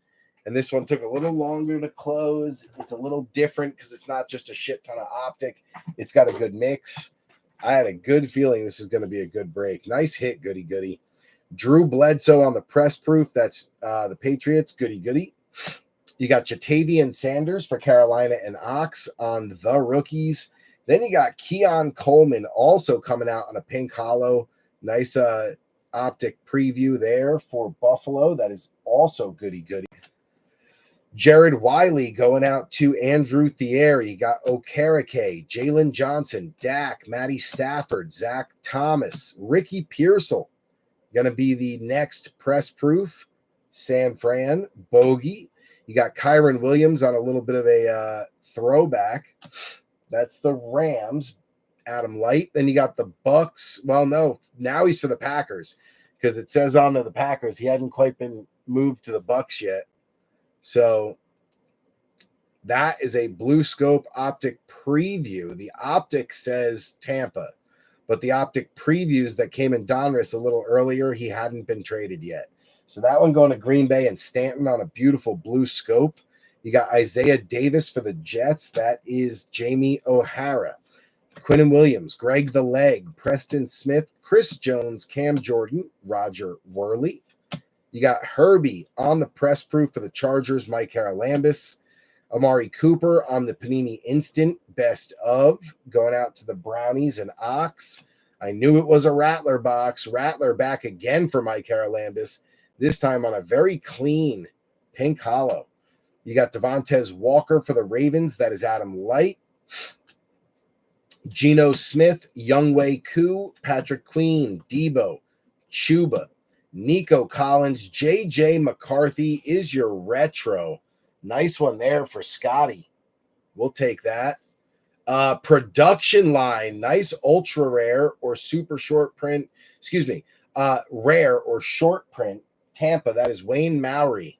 and this one took a little longer to close. It's a little different because it's not just a shit ton of Optic. It's got a good mix. I had a good feeling this is going to be a good break. Nice hit, goody. Drew Bledsoe on the press proof. That's the Patriots, goody. You got Jatavian Sanders for Carolina and Ox on the rookies. Then you got Keon Coleman also coming out on a pink hollow. Nice Optic preview there for Buffalo. That is also goody. Jared Wiley going out to Andrew Thierry. You got Okereke, Jalen Johnson, Dak, Matty Stafford, Zach Thomas, Ricky Pearsall. Going to be the next press proof. San Fran, Bogey. You got Kyron Williams on a little bit of a throwback. That's the Rams, Adam Light. Then you got the Bucks. Well, no, now he's for the Packers because it says on the Packers he hadn't quite been moved to the Bucks yet. So that is a Blue Scope Optic preview. The Optic says Tampa, but the Optic previews that came in Donruss a little earlier, he hadn't been traded yet. So that one going to Green Bay and Stanton on a beautiful blue scope. You got Isaiah Davis for the Jets. That is Jamie O'Hara. Quinnen Williams, Greg the Leg, Preston Smith, Chris Jones, Cam Jordan, Roger Worley. You got Herbie on the press proof for the Chargers, Mike Haralambis. Amari Cooper on the Panini Instant Best of, going out to the Brownies and Ox. I knew it was a Rattler box. Rattler back again for Mike Haralambis, this time on a very clean pink hollow. You got Devontae Walker for the Ravens. That is Adam Light. Geno Smith, Younghoe Koo, Patrick Queen, Debo, Chuba, Nico Collins, J.J. McCarthy is your retro. Nice one there for Scotty. We'll take that. Production line, nice ultra rare or super short print. Rare or short print. Tampa, that is Wayne Maury.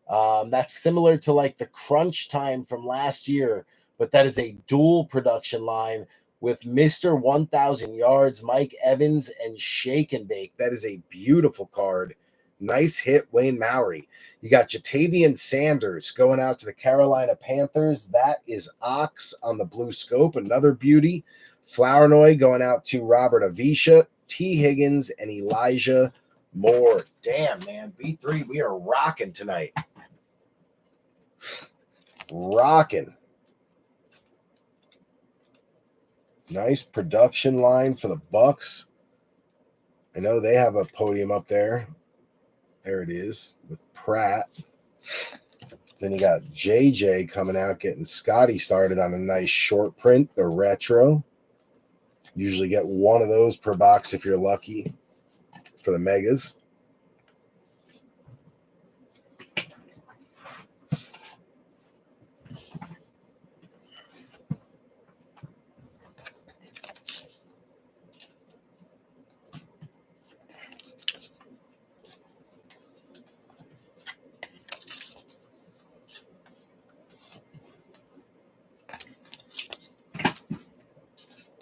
That's similar to like the crunch time from last year, but that is a dual production line with Mr. 1,000 yards, Mike Evans, and Shake and Bake. That is a beautiful card. Nice hit, Wayne Maury. You got Jatavian Sanders going out to the Carolina Panthers. That is Ox on the blue scope, another beauty. Flournoy going out to Robert Avisha, T. Higgins, and Elijah Moore. Damn, man. B3, we are rocking tonight. Rocking. Nice production line for the Bucks. I know they have a podium up there. There it is with Pratt. Then you got JJ coming out, getting Scotty started on a nice short print, the retro. Usually get one of those per box if you're lucky for the megas.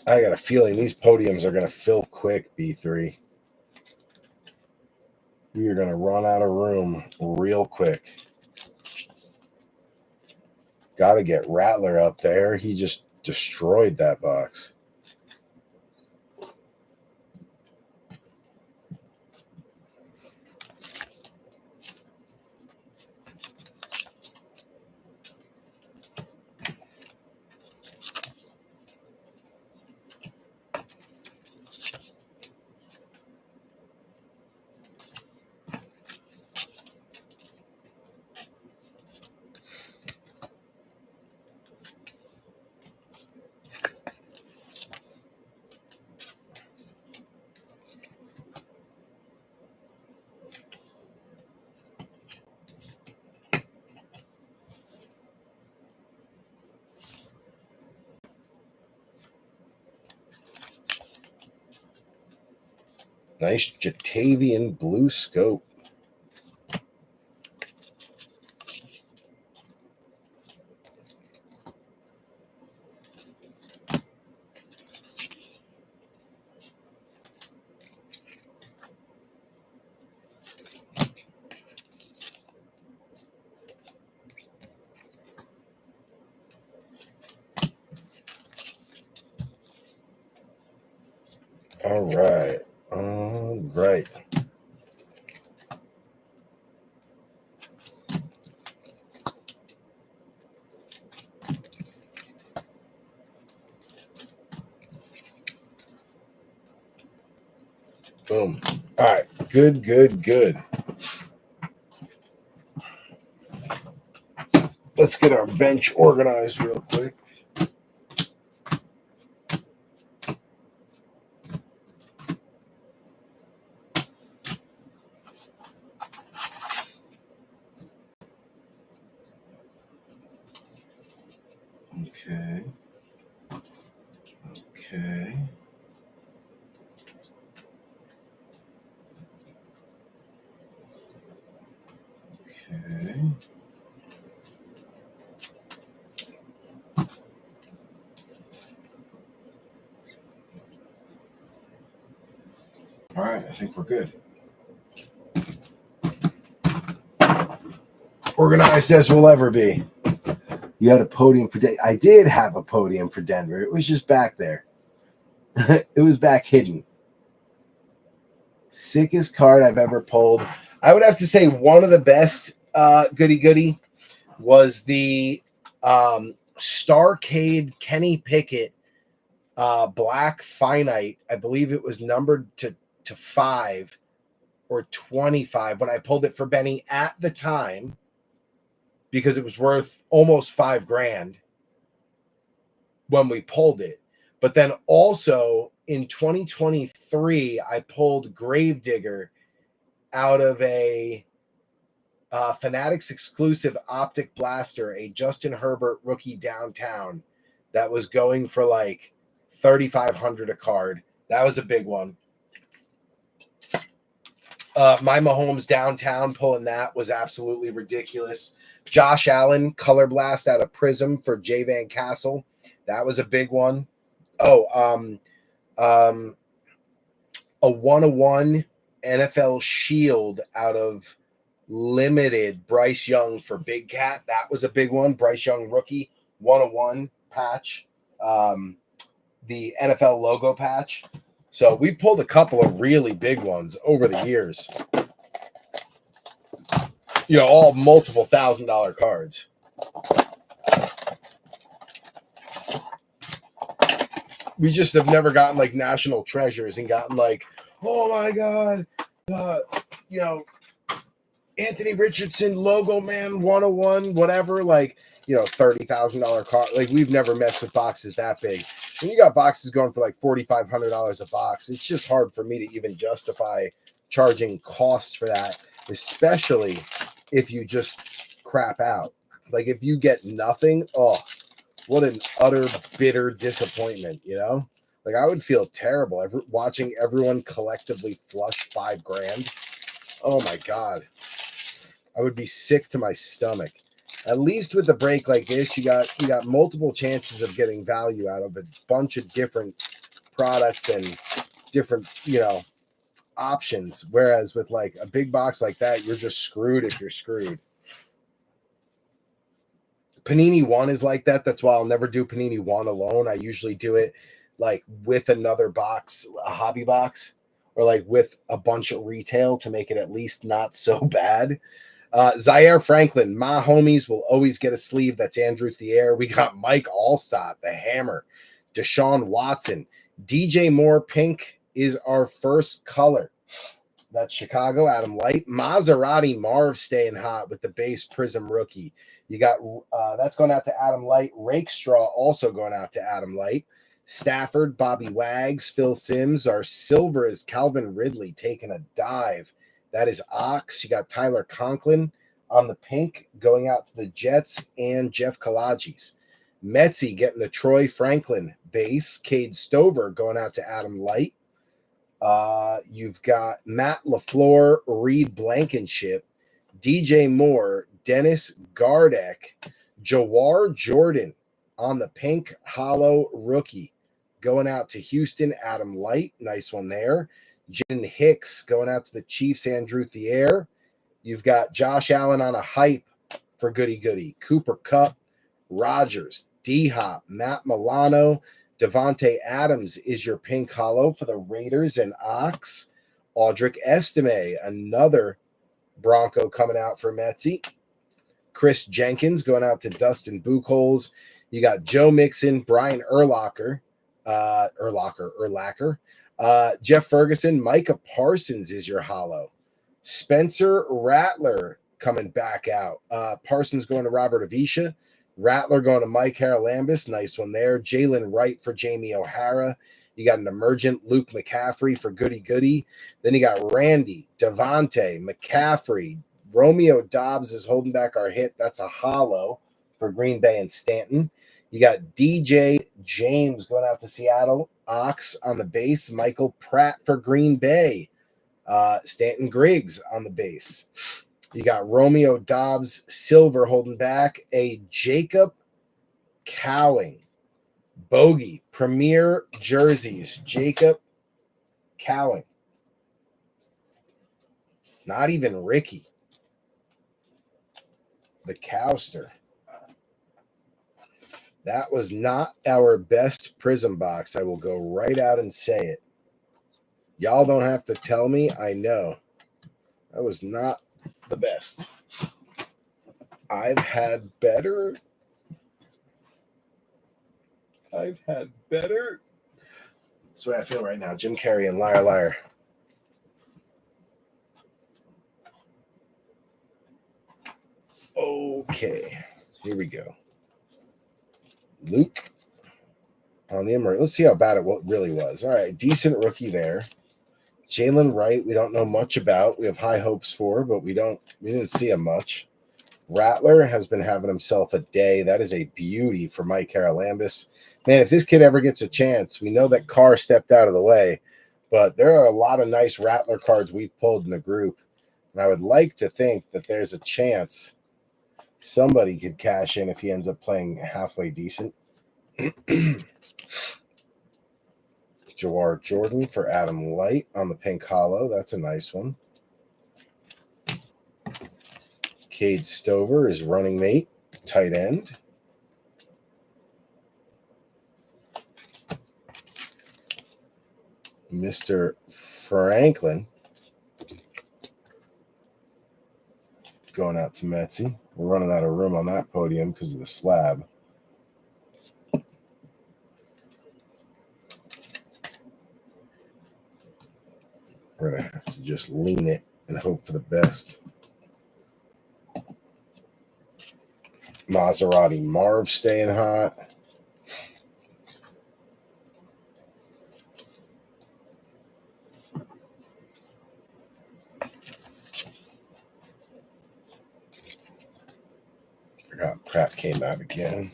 I got a feeling these podiums are going to fill quick, B3. We are going to run out of room real quick. Got to get Rattler up there. He just destroyed that box. Nice Jatavian blue scope. All right. All right. Boom. All right. Good, good, good. Let's get our bench organized real quick. Okay. Okay. Okay. All right, I think we're good. Organized as we'll ever be. You had a podium for Denver. I did have a podium for Denver. It was just back there. It was back hidden. Sickest card I've ever pulled. I would have to say one of the best goody was the Starcade Kenny Pickett Black Finite. I believe it was numbered to 5 or 25 when I pulled it for Benny at the time because it was worth almost $5,000 when we pulled it. But then also in 2023, I pulled Gravedigger out of a Fanatics exclusive Optic Blaster, a Justin Herbert rookie downtown that was going for like $3,500 a card. That was a big one. My Mahomes downtown pulling that was absolutely ridiculous. Josh Allen color blast out of Prizm for J Van Castle. That was a big one. Oh, a 101 NFL Shield out of limited Bryce Young for Big Cat. That was a big one. Bryce Young rookie 101 patch. The NFL logo patch. So we've pulled a couple of really big ones over the years. You know, all multiple $1,000 cards. We just have never gotten like national treasures and gotten like, oh my God, you know, Anthony Richardson logo man 101, whatever, like, you know, $30,000 card. Like, we've never messed with boxes that big. When you got boxes going for like $4,500 a box, it's just hard for me to even justify charging costs for that, especially if you just crap out. Like, if you get nothing, oh, what an utter bitter disappointment, you know? Like, I would feel terrible watching everyone collectively flush $5,000. Oh my God. I would be sick to my stomach. At least with a break like this, you got multiple chances of getting value out of a bunch of different products and different, you know, options. Whereas with like a big box like that, you're just screwed if you're screwed. Panini One is like that. That's why I'll never do Panini One alone. I usually do it like with another box, a hobby box, or like with a bunch of retail to make it at least not so bad. Zaire Franklin, my homies will always get a sleeve. That's Andrew Thier. We got Mike Allstott, the Hammer, Deshaun Watson, DJ Moore. Pink is our first color. That's Chicago, Adam Light. Maserati Marv staying hot with the base Prizm rookie. You got that's going out to Adam Light. Rakestraw also going out to Adam Light. Stafford, Bobby Wags, Phil Sims. Our silver is Calvin Ridley taking a dive. That is Ox. You got Tyler Conklin on the pink going out to the Jets and Jeff Kalaji's. Metzi getting the Troy Franklin base. Cade Stover going out to Adam Light. You've got Matt LaFleur, Reed Blankenship, DJ Moore, Dennis Gardeck, Jawar Jordan on the pink hollow rookie going out to Houston, Adam Light. Nice one there. Jen Hicks going out to the Chiefs, Andrew Thier. You've got Josh Allen on a hype for Goody. Cooper Kupp, Rodgers, D-Hop, Matt Milano, Devontae Adams is your pink hollow for the Raiders and Ox. Audric Estime, another Bronco coming out for Metzi. Chris Jenkins going out to Dustin Buchholz. You got Joe Mixon, Brian Urlacher. Jeff Ferguson, Micah Parsons is your hollow. Spencer Rattler coming back out. Parsons going to Robert Avisha. Rattler going to Mike Haralambis. Nice one there. Jalen Wright for Jamie O'Hara. You got an emergent Luke McCaffrey for Goody. Then you got Randy, Devontae, McCaffrey. Romeo Dobbs is holding back our hit. That's a hollow for Green Bay and Stanton. You got DJ James going out to Seattle. Ox on the base. Michael Pratt for Green Bay. Stanton Griggs on the base. You got Romeo Dobbs silver holding back. A Jacob Cowing. Bogey. Premier jerseys. Jacob Cowing. Not even Ricky. The Cowster. That was not our best Prizm box. I will go right out and say it. Y'all don't have to tell me. I know. That was not the best. I've had better. That's the way I feel right now. Jim Carrey and Liar Liar. Okay. Here we go. Luke on the emerald. Let's see how bad it really was. All right. Decent rookie there. Jalen Wright, we don't know much about. We have high hopes for, but we didn't see him much. Rattler has been having himself a day. That is a beauty for Mike Haralambis. Man, if this kid ever gets a chance, we know that Carr stepped out of the way, but there are a lot of nice Rattler cards we've pulled in the group. And I would like to think that there's a chance somebody could cash in if he ends up playing halfway decent. Jawar Jordan for Adam Light on the pink hollow. That's a nice one. Cade Stover is running mate, tight end. Mr. Franklin going out to Metsy. We're running out of room on that podium because of the slab. We're going to have to just lean it and hope for the best. Maserati Marv staying hot. Forgot crap came out again.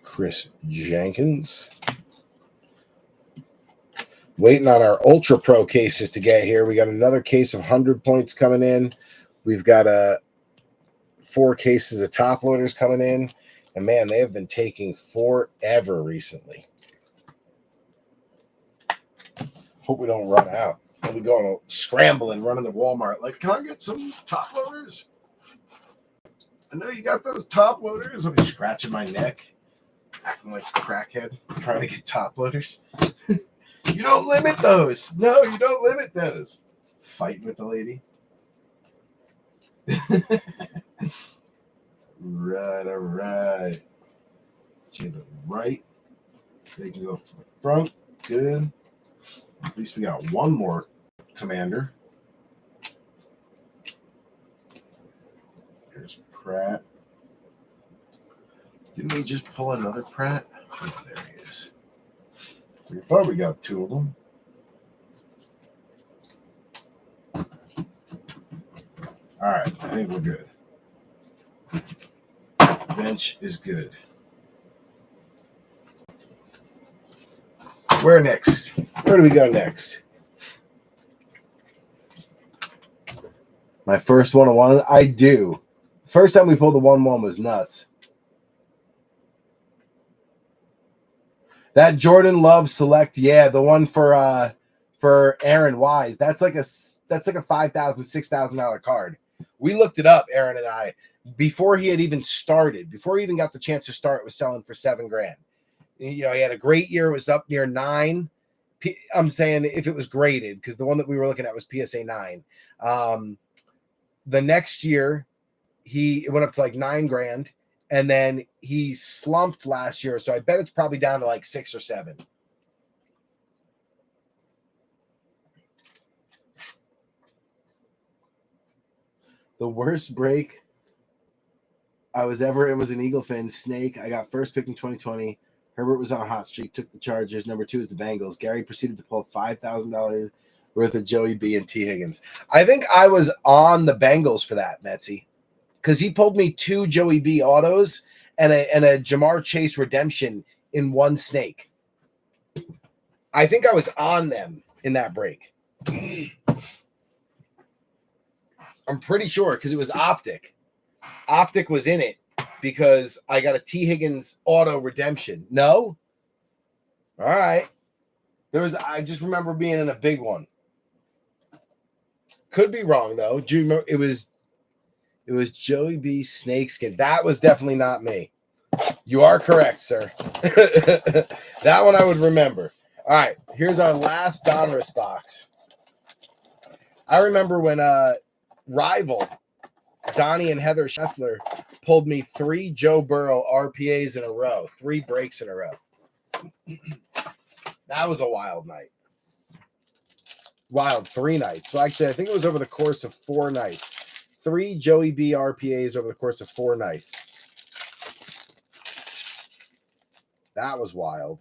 Chris Jenkins. Waiting on our Ultra Pro cases to get here. We got another case of 100 points coming in. We've got 4 cases of top loaders coming in. And man, they have been taking forever recently. Hope we don't run out. We'll be going scrambling, running to Walmart. Like, can I get some top loaders? I know you got those top loaders. I'll be scratching my neck, acting like a crackhead, trying to get top loaders. You don't limit those. No, you don't limit those. Fighting with the lady. Right, all right. To the right. They can go up to the front. Good. At least we got one more commander. Here's Pratt. Didn't we just pull another Pratt? Oh, there he is. We thought we got 2 of them. All right, I think we're good. Bench is good. Where next? Where do we go next? My first 1-on-1? I do. First time we pulled the 1-1 was nuts. That Jordan Love select, yeah, the one for Aaron Wise. That's like a $5,000, $6,000 card. We looked it up, Aaron and I, before he had even started. Before he even got the chance to start, it was selling for $7,000. You know, he had a great year. It was up near 9. I'm saying if it was graded, because the one that we were looking at was PSA 9. The next year, it went up to like $9,000, and then he slumped last year. So I bet it's probably down to like 6 or 7. The worst break I was ever in was an Eagle fan. Snake. I got first pick in 2020. Herbert was on a hot streak, took the Chargers. Number 2 is the Bengals. Gary proceeded to pull $5,000 worth of Joey B and T. Higgins. I think I was on the Bengals for that, Metsy, because he pulled me 2 Joey B autos and a Jamar Chase redemption in one snake. I think I was on them in that break. I'm pretty sure because it was Optic. Optic was in it because I got a T. Higgins auto redemption. No? All right. I just remember being in a big one. Could be wrong though. Do you remember? It was Joey B. Snakeskin. That was definitely not me. You are correct, sir. That one I would remember. All right, here's our last Donruss box. I remember when Rival, Donnie and Heather Scheffler, pulled me 3 Joe Burrow RPAs in a row, 3 breaks in a row. That was a wild night. Wild 3 nights. So actually, I think it was over the course of 4 nights. 3 Joey B RPAs over the course of 4 nights. That was wild.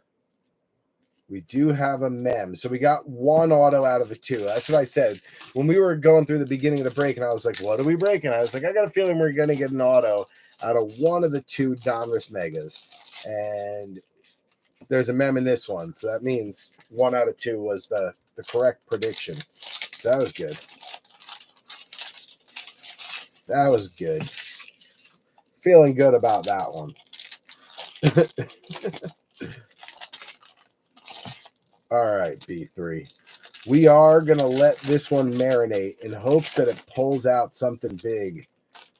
We do have a mem. So we got 1 auto out of the 2. That's what I said. When we were going through the beginning of the break, and I was like, what are we breaking? I was like, I got a feeling we're going to get an auto out of 1 of the 2 Donruss Megas. And there's a mem in this one. So that means 1 out of 2 was the correct prediction. So that was good. That was good. Feeling good about that one. All right, B3. We are going to let this one marinate in hopes that it pulls out something big.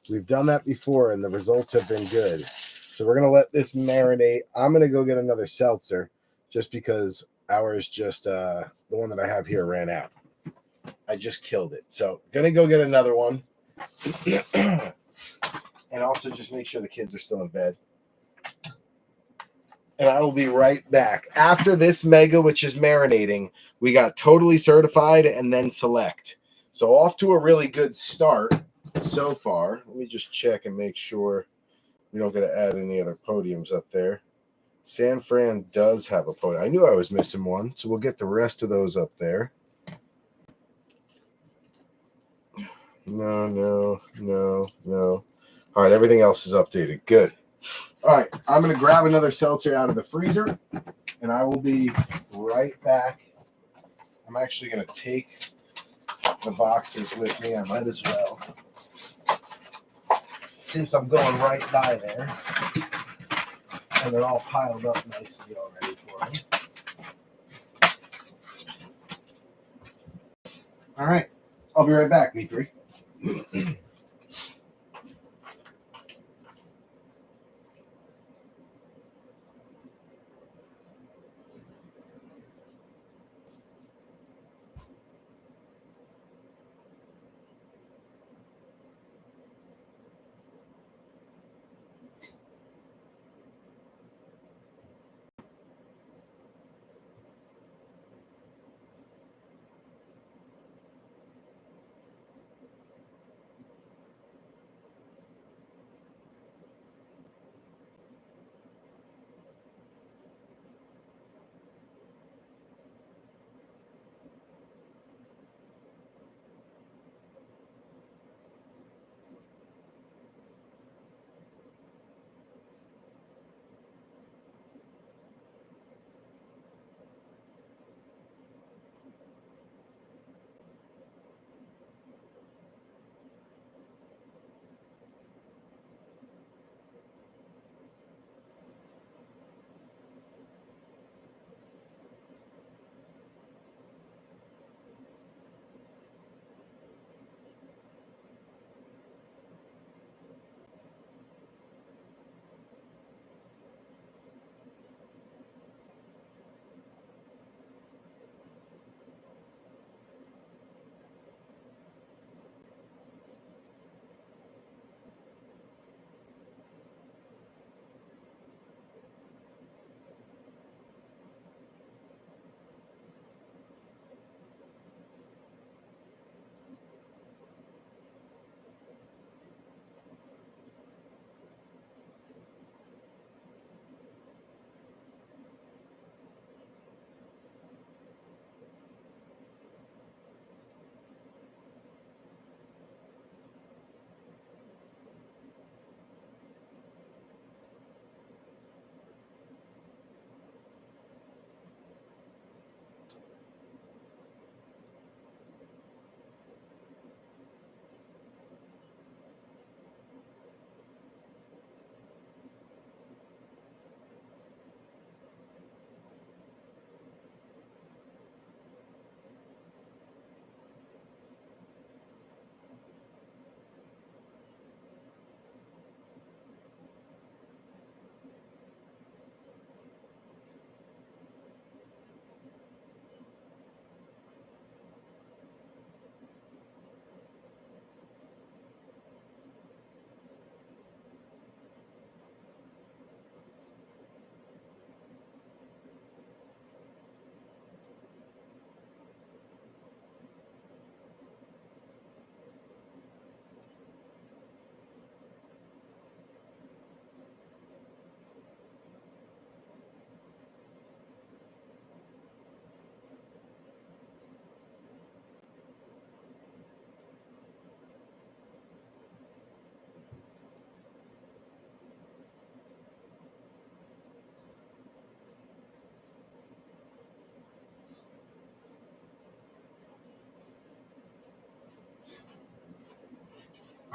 We've done that before, and the results have been good. So we're going to let this marinate. I'm going to go get another seltzer just because ours just, the one that I have here ran out. I just killed it. So going to go get another one. And also just make sure the kids are still in bed. And I will be right back. After this mega, which is marinating, we got totally certified and then select. So off to a really good start so far. Let me just check and make sure we don't got to add any other podiums up there. San Fran does have a podium. I knew I was missing one, so we'll get the rest of those up there. No. All right, everything else is updated. Good. All right, I'm going to grab another seltzer out of the freezer, and I will be right back. I'm actually going to take the boxes with me. I might as well, since I'm going right by there, and they're all piled up nicely already for me. All right, I'll be right back, V3.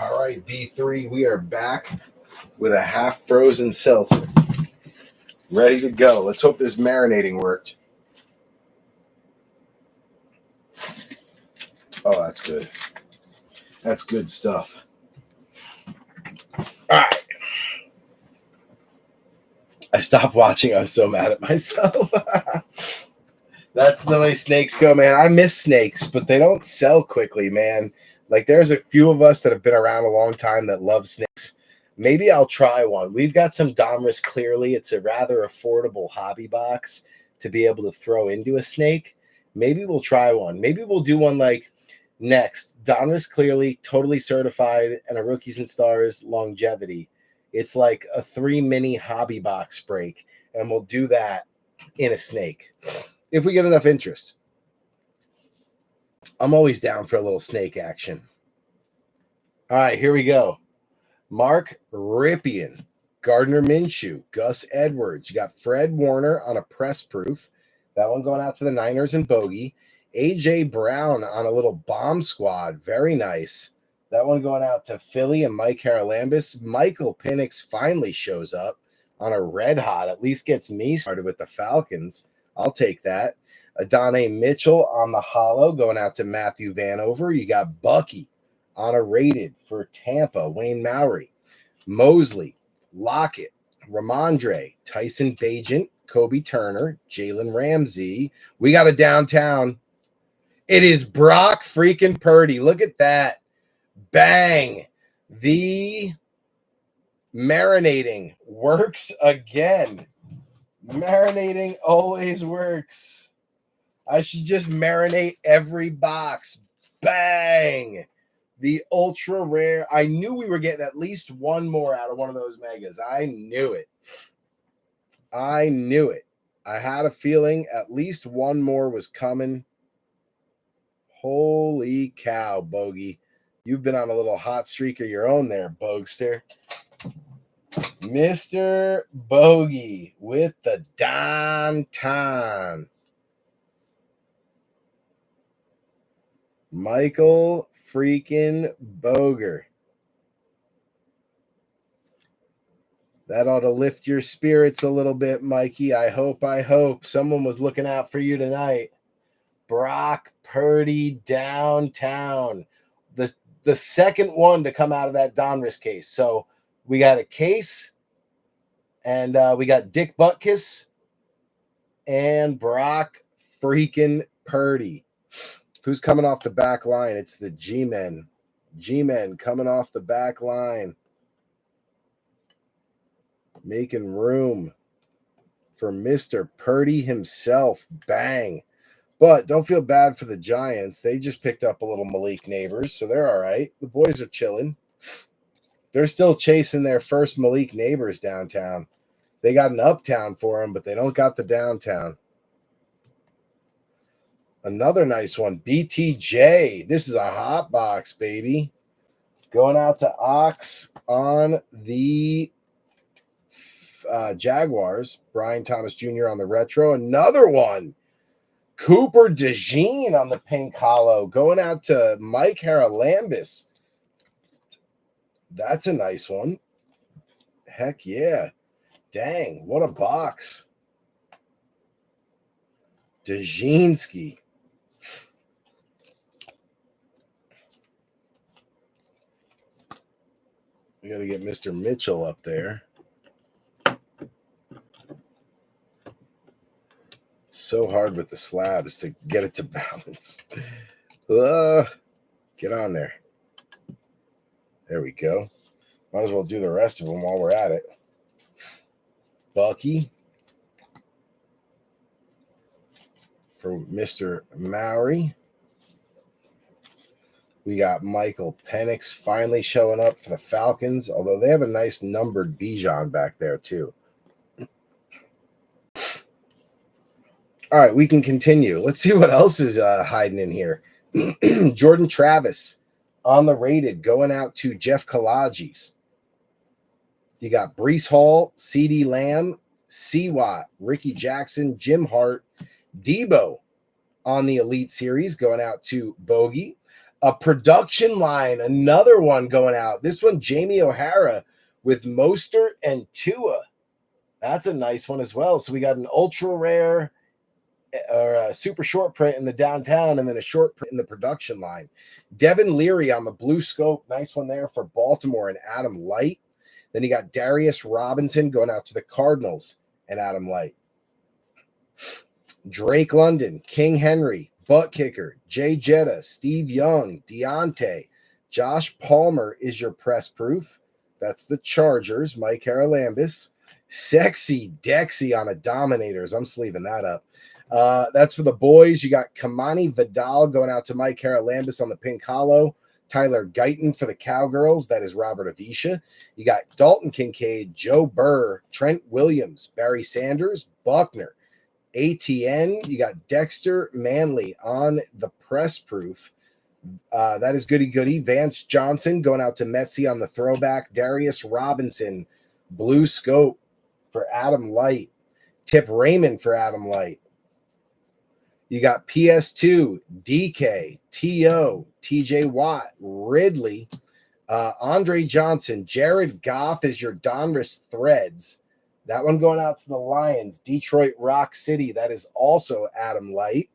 All right, B3, we are back with a half-frozen seltzer. Ready to go. Let's hope this marinating worked. Oh, that's good. That's good stuff. All right. I stopped watching. I was so mad at myself. That's the way snakes go, man. I miss snakes, but they don't sell quickly, man. Like, there's a few of us that have been around a long time that love snakes. Maybe I'll try one. We've got some Donruss Clearly. It's a rather affordable hobby box to be able to throw into a snake. Maybe we'll try one. Maybe we'll do one like next. Donruss Clearly, totally certified, and a Rookies and Stars longevity. It's like a 3 mini hobby box break, and we'll do that in a snake if we get enough interest. I'm always down for a little snake action. All right, here we go. Mark Ripien, Gardner Minshew, Gus Edwards. You got Fred Warner on a press proof. That one going out to the Niners and Bogey. A.J. Brown on a little bomb squad. Very nice. That one going out to Philly and Mike Haralambis. Michael Penix finally shows up on a red hot. At least gets me started with the Falcons. I'll take that. Adonai Mitchell on the hollow going out to Matthew Vanover. You got Bucky on a rated for Tampa, Wayne Mowry, Mosley, Lockett, Ramondre, Tyson Bagent, Kobe Turner, Jalen Ramsey. We got a downtown. It is Brock freaking Purdy. Look at that. Bang. The marinating works again. Marinating always works. I should just marinate every box. Bang. The ultra rare. I knew we were getting at least one more out of one of those megas. I knew it. I knew it. I had a feeling at least one more was coming. Holy cow, Bogey. You've been on a little hot streak of your own there, Bogster. Mr. Bogey with the downtown. Michael freaking Boger. That ought to lift your spirits a little bit, Mikey. I hope. Someone was looking out for you tonight. Brock Purdy downtown. The second one to come out of that Donruss case. So we got a case, and we got Dick Butkus and Brock freaking Purdy. Who's coming off the back line? It's the G-Men. G-Men coming off the back line. Making room for Mr. Purdy himself. Bang. But don't feel bad for the Giants. They just picked up a little Malik Neighbors, so they're all right. The boys are chilling. They're still chasing their first Malik Neighbors downtown. They got an uptown for them, but they don't got the downtown. Another nice one, BTJ. This is a hot box, baby. Going out to Ox on the Jaguars. Brian Thomas Jr. on the retro. Another one. Cooper DeJean on the pink hollow. Going out to Mike Haralambis. That's a nice one. Heck yeah. Dang, what a box. Dejinski. We got to get Mr. Mitchell up there. So hard with the slabs to get it to balance. Get on there. There we go. Might as well do the rest of them while we're at it. Bucky for Mr. Mowry. We got Michael Penix finally showing up for the Falcons, although they have a nice numbered Bijan back there too. All right, we can continue. Let's see what else is hiding in here. Jordan Travis on the rated going out to Jeff Kalaji's. You got Breece Hall, CeeDee Lamb, C-Watt, Ricky Jackson, Jim Hart, Debo on the Elite Series going out to Bogey. A production line, another one going out. This one, Jamie O'Hara with Mostert and Tua. That's a nice one as well. So we got an ultra rare or a super short print in the downtown and then a short print in the production line. Devin Leary on the blue scope. Nice one there for Baltimore and Adam Light. Then you got Darius Robinson going out to the Cardinals and Adam Light. Drake London, King Henry, Butt Kicker, Jay Jetta, Steve Young, Deontay, Josh Palmer is your press proof. That's the Chargers, Mike Haralambis. Sexy Dexy on a Dominators. I'm sleeving that up. That's for the boys. You got Kamani Vidal going out to Mike Haralambis on the pink hollow. Tyler Guyton for the Cowgirls. That is Robert Avisha. You got Dalton Kincaid, Joe Burr, Trent Williams, Barry Sanders, Buckner, ATN. You got Dexter Manley on the press proof. That is goody goody. Vance Johnson going out to Metzi on the throwback. Darius Robinson, blue scope for Adam Light. Tip Raymond for Adam Light. You got PS2, DK, TO, TJ Watt, Ridley, Andre Johnson, Jared Goff is your Donruss Threads. That one going out to the Lions, Detroit Rock City. That is also Adam Light.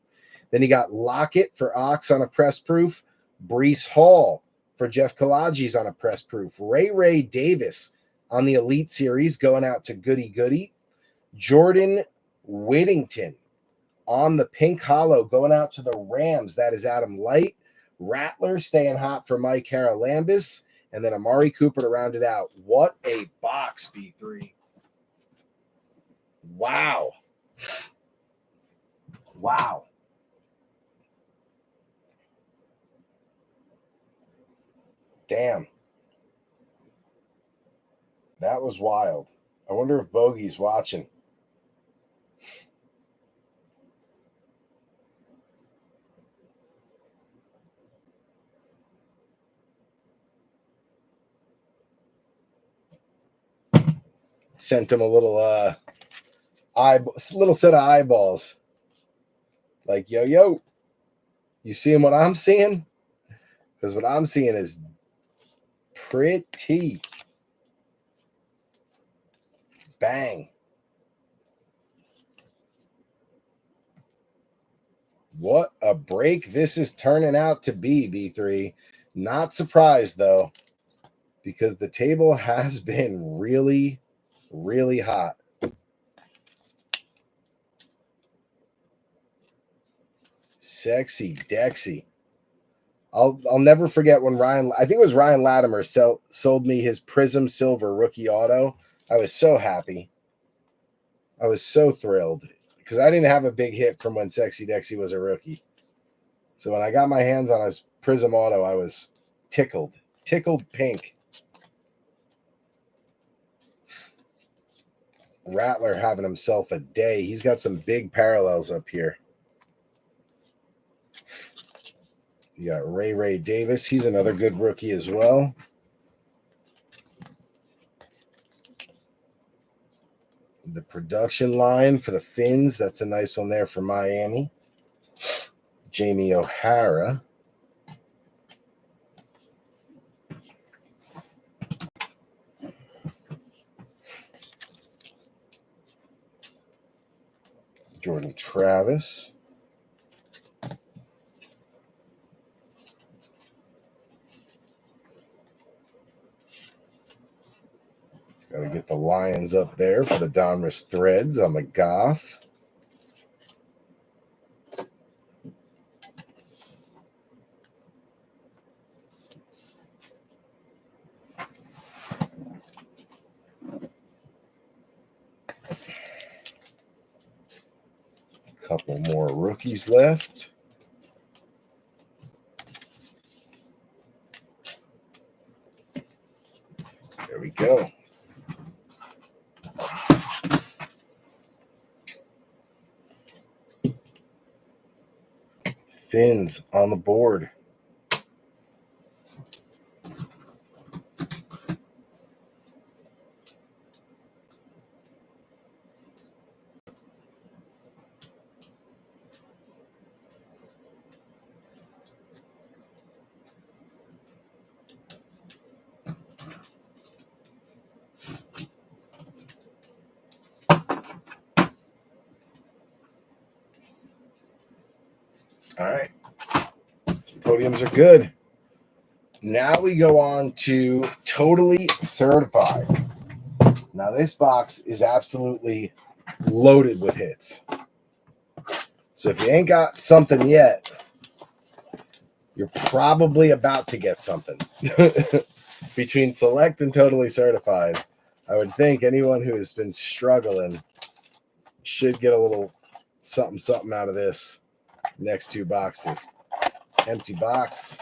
Then you got Lockett for Ox on a press proof. Brees Hall for Jeff Kalaji's on a press proof. Ray Davis on the Elite Series going out to Goody Goody. Jordan Whittington on the pink hollow going out to the Rams. That is Adam Light. Rattler staying hot for Mike Haralambis. And then Amari Cooper to round it out. What a box, B3. Wow. Wow. Damn. That was wild. I wonder if Bogey's watching. Sent him a little little set of eyeballs. Like, yo, you seeing what I'm seeing? Because what I'm seeing is pretty. Bang. What a break this is turning out to be, B3. Not surprised, though, because the table has been really, really hot. Sexy Dexy. I'll never forget when I think it was Ryan Latimer sold me his Prizm Silver rookie auto. I was so happy. I was so thrilled because I didn't have a big hit from when Sexy Dexy was a rookie. So when I got my hands on his Prizm auto, I was tickled pink. Rattler having himself a day. He's got some big parallels up here. You got Ray Davis. He's another good rookie as well. The production line for the Finns. That's a nice one there for Miami. Jamie O'Hara. Jordan Travis. Got to get the Lions up there for the Donruss Threads on the Goff. Couple more rookies left. There we go. Finns on the board. All right. Podiums are good. Now we go on to Totally Certified. Now this box is absolutely loaded with hits. So if you ain't got something yet, you're probably about to get something. Between Select and Totally Certified, I would think anyone who has been struggling should get a little something out of this next two boxes. Empty box.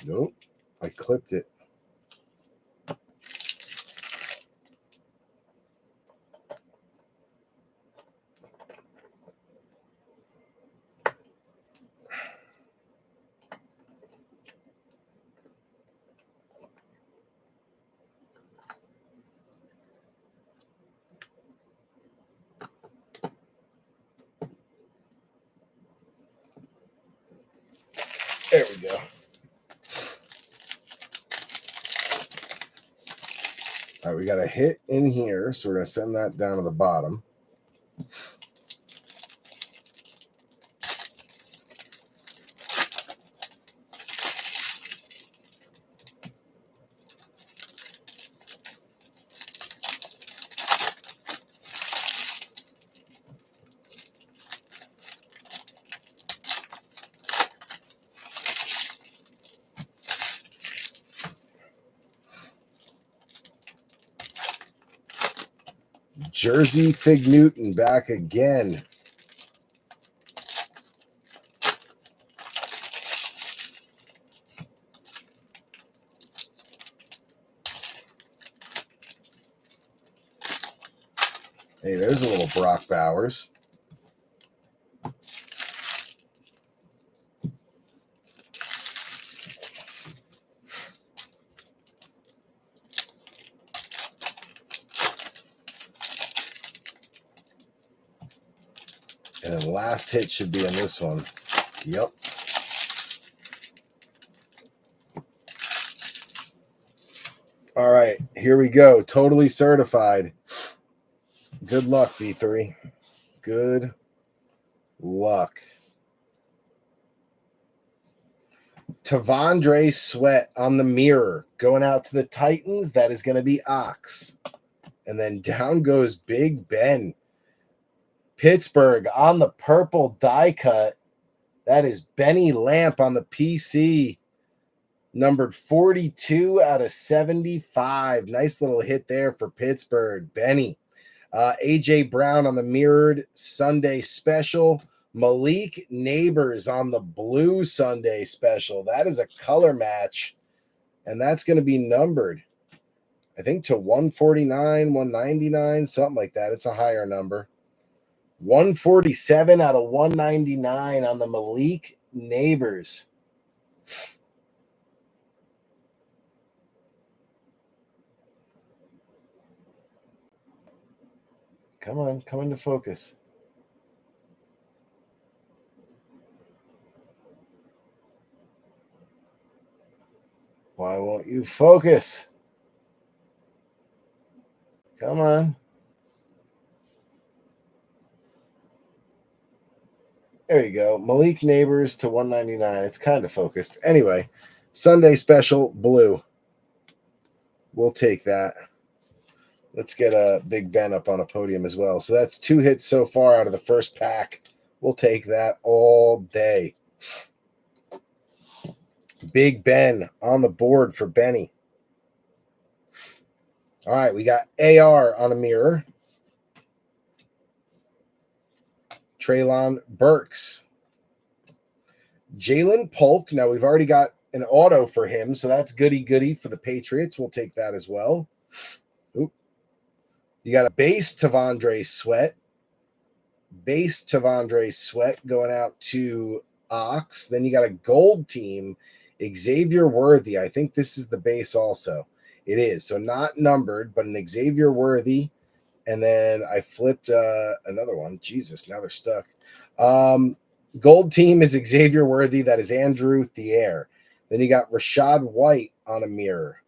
Nope, I clipped it. There we go. All right, we got a hit in here, so we're going to send that down to the bottom. Jersey Fig Newton back again. Hey, there's a little Brock Bowers. And then last hit should be on this one. Yep. All right, here we go. Totally Certified. Good luck, B3. Good luck. Tavondre Sweat on the mirror. Going out to the Titans. That is going to be Ox. And then down goes Big Ben. Pittsburgh on the purple die cut. That is Benny Lamp on the PC. Numbered 42 out of 75. Nice little hit there for Pittsburgh. Benny. A.J. Brown on the mirrored Sunday special. Malik Neighbors on the blue Sunday special. That is a color match. And that's going to be numbered, I think, to 149, 199, something like that. It's a higher number. 147 out of 199 on the Malik Neighbors. Come on, come into focus. Why won't you focus? Come on. There you go. Malik Neighbors to 199. It's kind of focused. Anyway, Sunday special blue. We'll take that. Let's get a Big Ben up on a podium as well. So that's 2 hits so far out of the first pack. We'll take that all day. Big Ben on the board for Benny. All right, we got AR on a mirror. Treylon Burks. Jalen Polk. Now, we've already got an auto for him, so that's goody for the Patriots. We'll take that as well. Oop. You got a base Tavondre Sweat. Base Tavondre Sweat going out to Ox. Then you got a gold team, Xavier Worthy. I think this is the base also. It is. So not numbered, but an Xavier Worthy. And then I flipped another one. Jesus, now they're stuck. Gold team is Xavier Worthy. That is Andrew Thier. Then you got Rashad White on a mirror.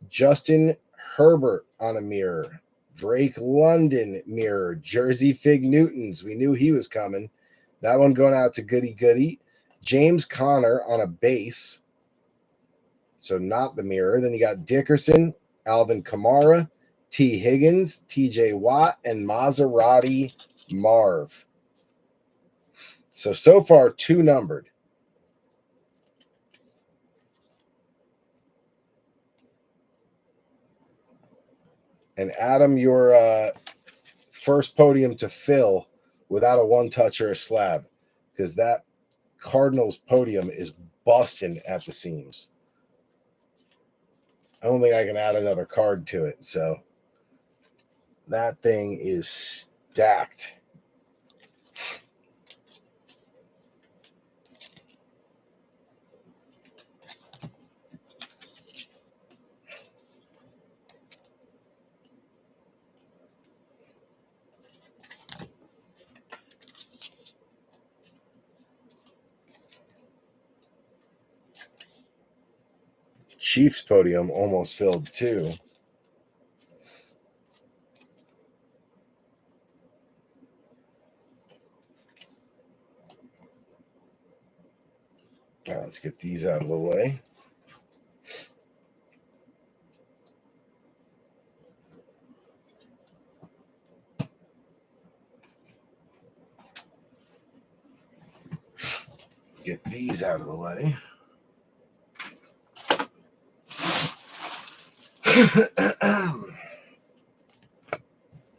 Justin Herbert on a mirror. Drake London mirror. Jersey Fig Newtons. We knew he was coming. That one going out to Goody Goody. James Conner on a base. So not the mirror. Then you got Dickerson, Alvin Kamara, T. Higgins, TJ Watt, and Maserati Marv. So far, 2 numbered. And Adam, your first podium to fill without a one-touch or a slab, because that Cardinals podium is busting at the seams. I don't think I can add another card to it, so that thing is stacked. Chiefs podium almost filled too. All right, let's get these out of the way. Get these out of the way.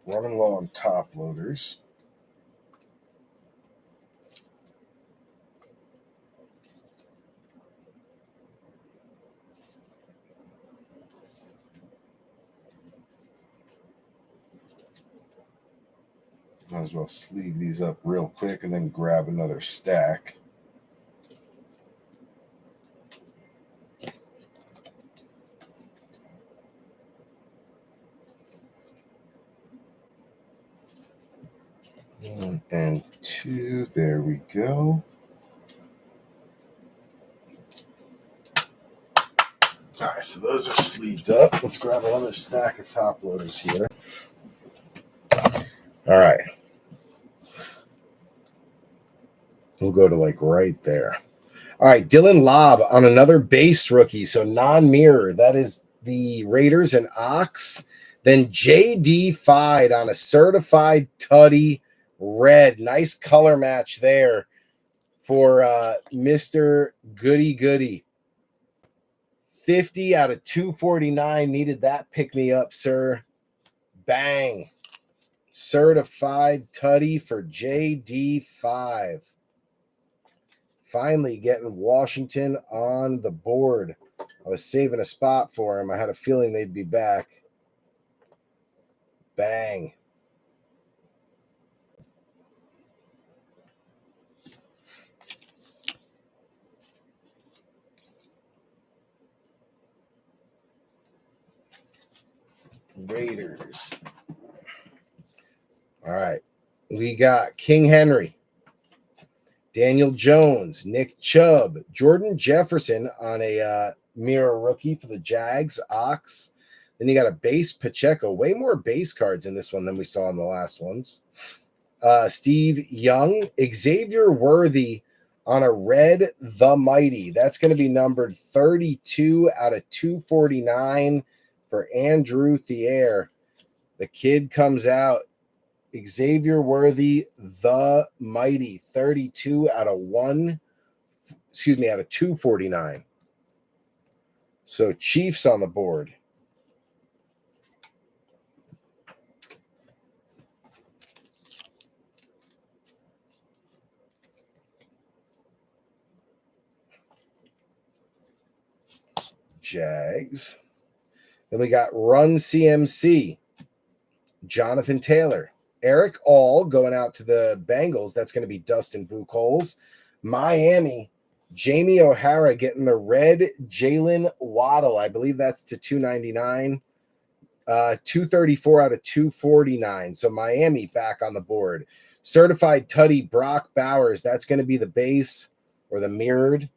Running low on top loaders. Might as well sleeve these up real quick and then grab another stack. One and two. There we go. All right, so those are sleeved up. Let's grab another stack of top loaders here. All right. We'll go to like right there. All right, Dylan Lobb on another base rookie, so non-mirror. That is the Raiders and Ox. Then J.D. Fide on a certified Tutty red. Nice color match there for Mr. Goody Goody. 50 out of 249. Needed that pick-me-up, sir. Bang. Certified Tutty for JD5. Finally getting Washington on the board. I was saving a spot for him. I had a feeling they'd be back. Bang. Raiders. All right. We got King Henry, Daniel Jones, Nick Chubb, Jordan Jefferson on a mirror rookie for the Jags, Ox. Then you got a base Pacheco. Way more base cards in this one than we saw in the last ones. Steve Young, Xavier Worthy on a red The Mighty. That's going to be numbered 32 out of 249 for Andrew Thier. The kid comes out. Xavier Worthy, The Mighty, 32 out of 249. So Chiefs on the board. Jags. Then we got Run CMC, Jonathan Taylor, Eric All going out to the Bengals. That's going to be Dustin Buchholz. Miami, Jamie O'Hara getting the red Jalen Waddle. I believe that's to 299. 234 out of 249. So Miami back on the board. Certified Tutty Brock Bowers. That's going to be the base or the mirrored.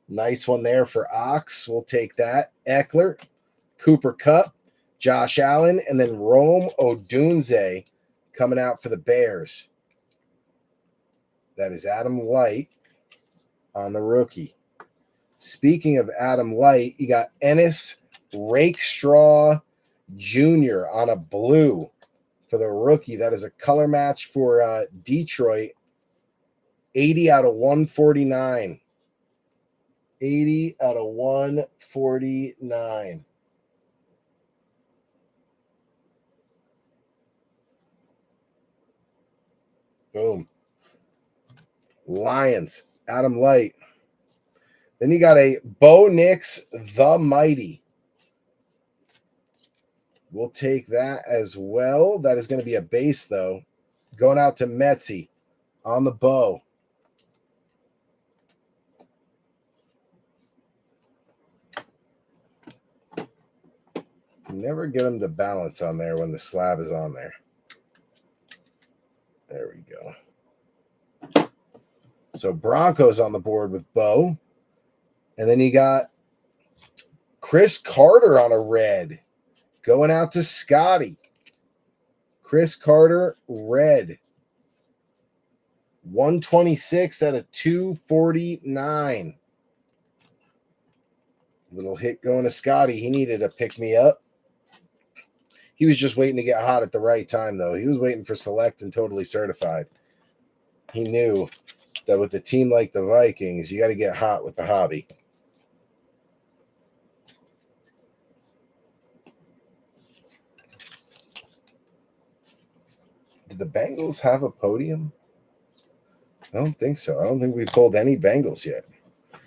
Nice one there for Ox. We'll take that. Eckler, Cooper Kupp, Josh Allen, and then Rome Odunze coming out for the Bears. That is Adam Light on the rookie. Speaking of Adam Light, you got Ennis Rakestraw Jr. on a blue for the rookie. That is a color match for Detroit. 80 out of 149. 80 out of 149. Boom. Lions, Adam Light. Then you got a Bo Nix, the Mighty. We'll take that as well. That is going to be a base, though. Going out to Metzi on the bow. Never get them to balance on there when the slab is on there. There we go. So Broncos on the board with Bo. And then you got Chris Carter on a red. Going out to Scotty. Chris Carter, red. 126 out of 249. Little hit going to Scotty. He needed a pick-me-up. He was just waiting to get hot at the right time, though. He was waiting for select and totally certified. He knew that with a team like the Vikings, you got to get hot with the hobby. Did the Bengals have a podium? I don't think so. I don't think we pulled any Bengals yet.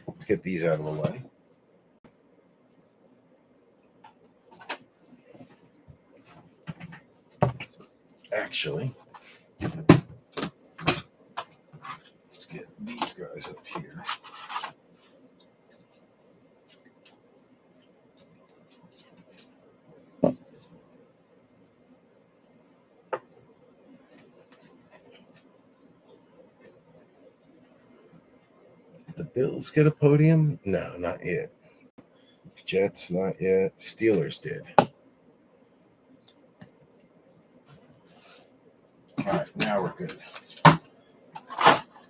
Let's get these out of the way. Actually, let's get these guys up here. The Bills get a podium? No, not yet. Jets, not yet. Steelers did. All right, now we're good.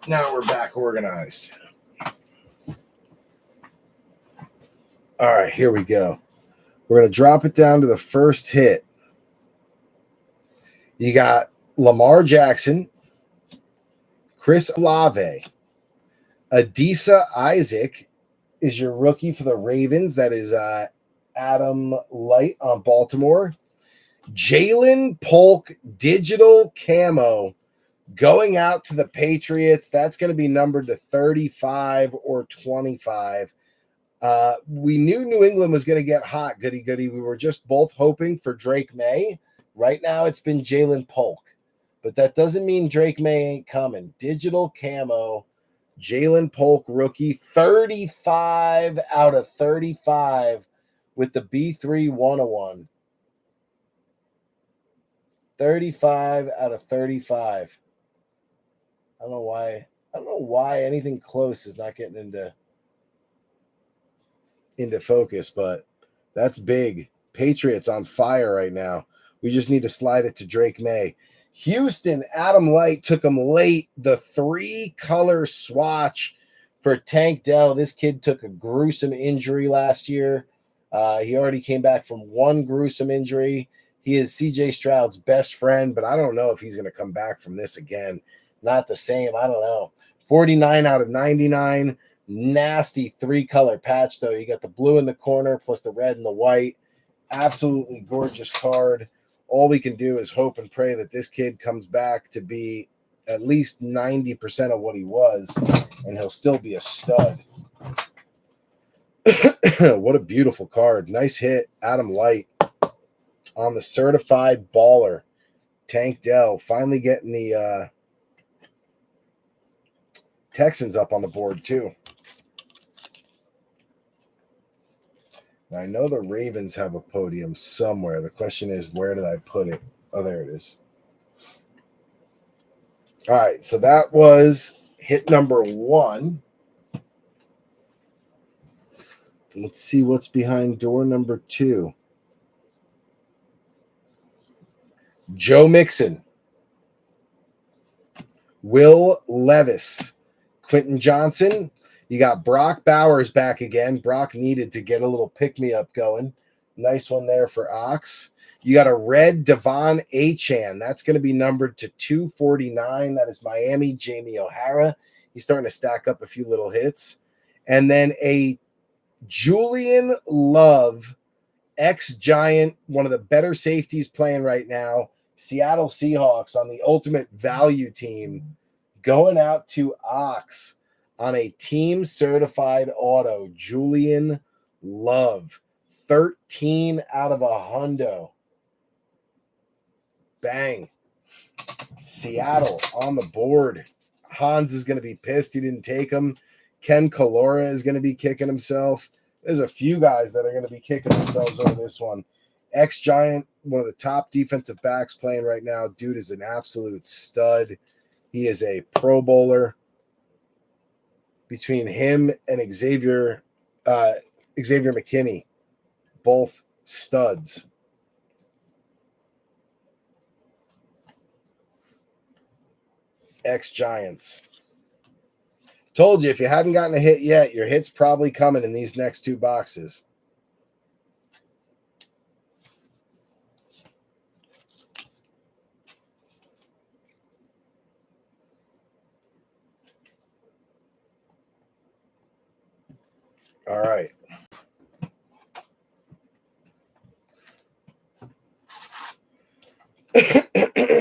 Now we're back organized. All right, here we go. We're going to drop it down to the first hit. You got Lamar Jackson, Chris Olave, Adisa Isaac is your rookie for the Ravens. That is Adam Light on Baltimore. Jalen Polk digital camo going out to the Patriots. That's going to be numbered to 35 or 25. We knew New England was going to get hot, goody. We were just both hoping for Drake May. Right now it's been Jalen Polk, but that doesn't mean Drake May ain't coming. Digital camo, Jalen Polk rookie, 35 out of 35 with the B3 101. 35 out of 35. I don't know why anything close is not getting into focus, but that's big. Patriots on fire right now. We just need to slide it to Drake May. Houston, Adam Light took him late. The 3-color swatch for Tank Dell. This kid took a gruesome injury last year. He already came back from one gruesome injury. He is CJ Stroud's best friend, but I don't know if he's going to come back from this again. Not the same. I don't know. 49 out of 99. Nasty 3-color patch, though. You got the blue in the corner plus the red and the white. Absolutely gorgeous card. All we can do is hope and pray that this kid comes back to be at least 90% of what he was, and he'll still be a stud. What a beautiful card. Nice hit, Adam Light on the certified baller. Tank Dell finally getting the Texans up on the board too. I know the Ravens have a podium somewhere. The question is, where did I put it? Oh, there it is. All right, so that was hit number 1. Let's see what's behind door number 2. Joe Mixon, Will Levis, Quentin Johnson. You got Brock Bowers back again. Brock needed to get a little pick-me-up going. Nice one there for Ox. You got a red Devon Achane. That's going to be numbered to 249. That is Miami, Jamie O'Hara. He's starting to stack up a few little hits. And then a Julian Love, ex-Giant, one of the better safeties playing right now. Seattle Seahawks on the ultimate value team, going out to Ox on a team certified auto. Julian Love, 13 out of 100. Bang. Seattle on the board. Hans is going to be pissed he didn't take him. Ken Kalora is going to be kicking himself. There's a few guys that are going to be kicking themselves over this one. Ex-Giant, one of the top defensive backs playing right now. Dude is an absolute stud. He is a Pro Bowler. Between him and Xavier McKinney, both studs. Ex-Giants. Told you, if you hadn't gotten a hit yet, your hit's probably coming in these next 2 boxes. All right.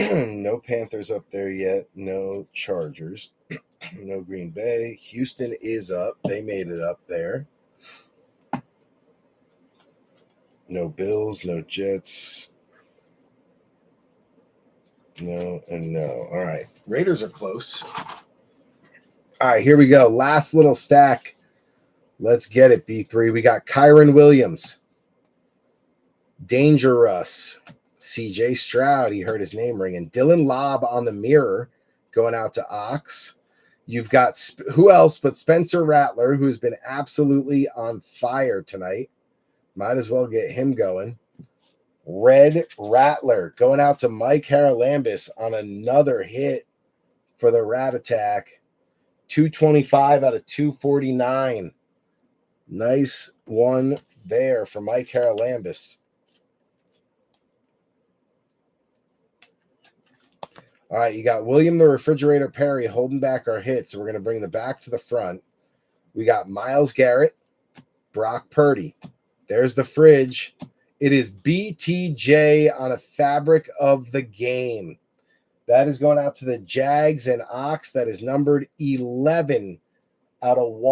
No Panthers up there yet. No Chargers. No Green Bay. Houston is up. They made it up there. No Bills. No Jets. No and no. All right. Raiders are close. All right, here we go. Last little stack. Let's get it, B3. We got Kyron Williams. Dangerous. CJ Stroud. He heard his name ringing. Dylan Lobb on the mirror going out to Ox. You've got who else but Spencer Rattler, who's been absolutely on fire tonight. Might as well get him going. Red Rattler going out to Mike Haralambis on another hit for the Rat Attack. 225 out of 249. Nice one there for Mike Haralambis. All right, you got William the Refrigerator Perry holding back our hits. So we're going to bring the back to the front. We got Myles Garrett, Brock Purdy. There's the fridge. It is BTJ on a fabric of the game. That is going out to the Jags and Ox. That is numbered 11 out of 1.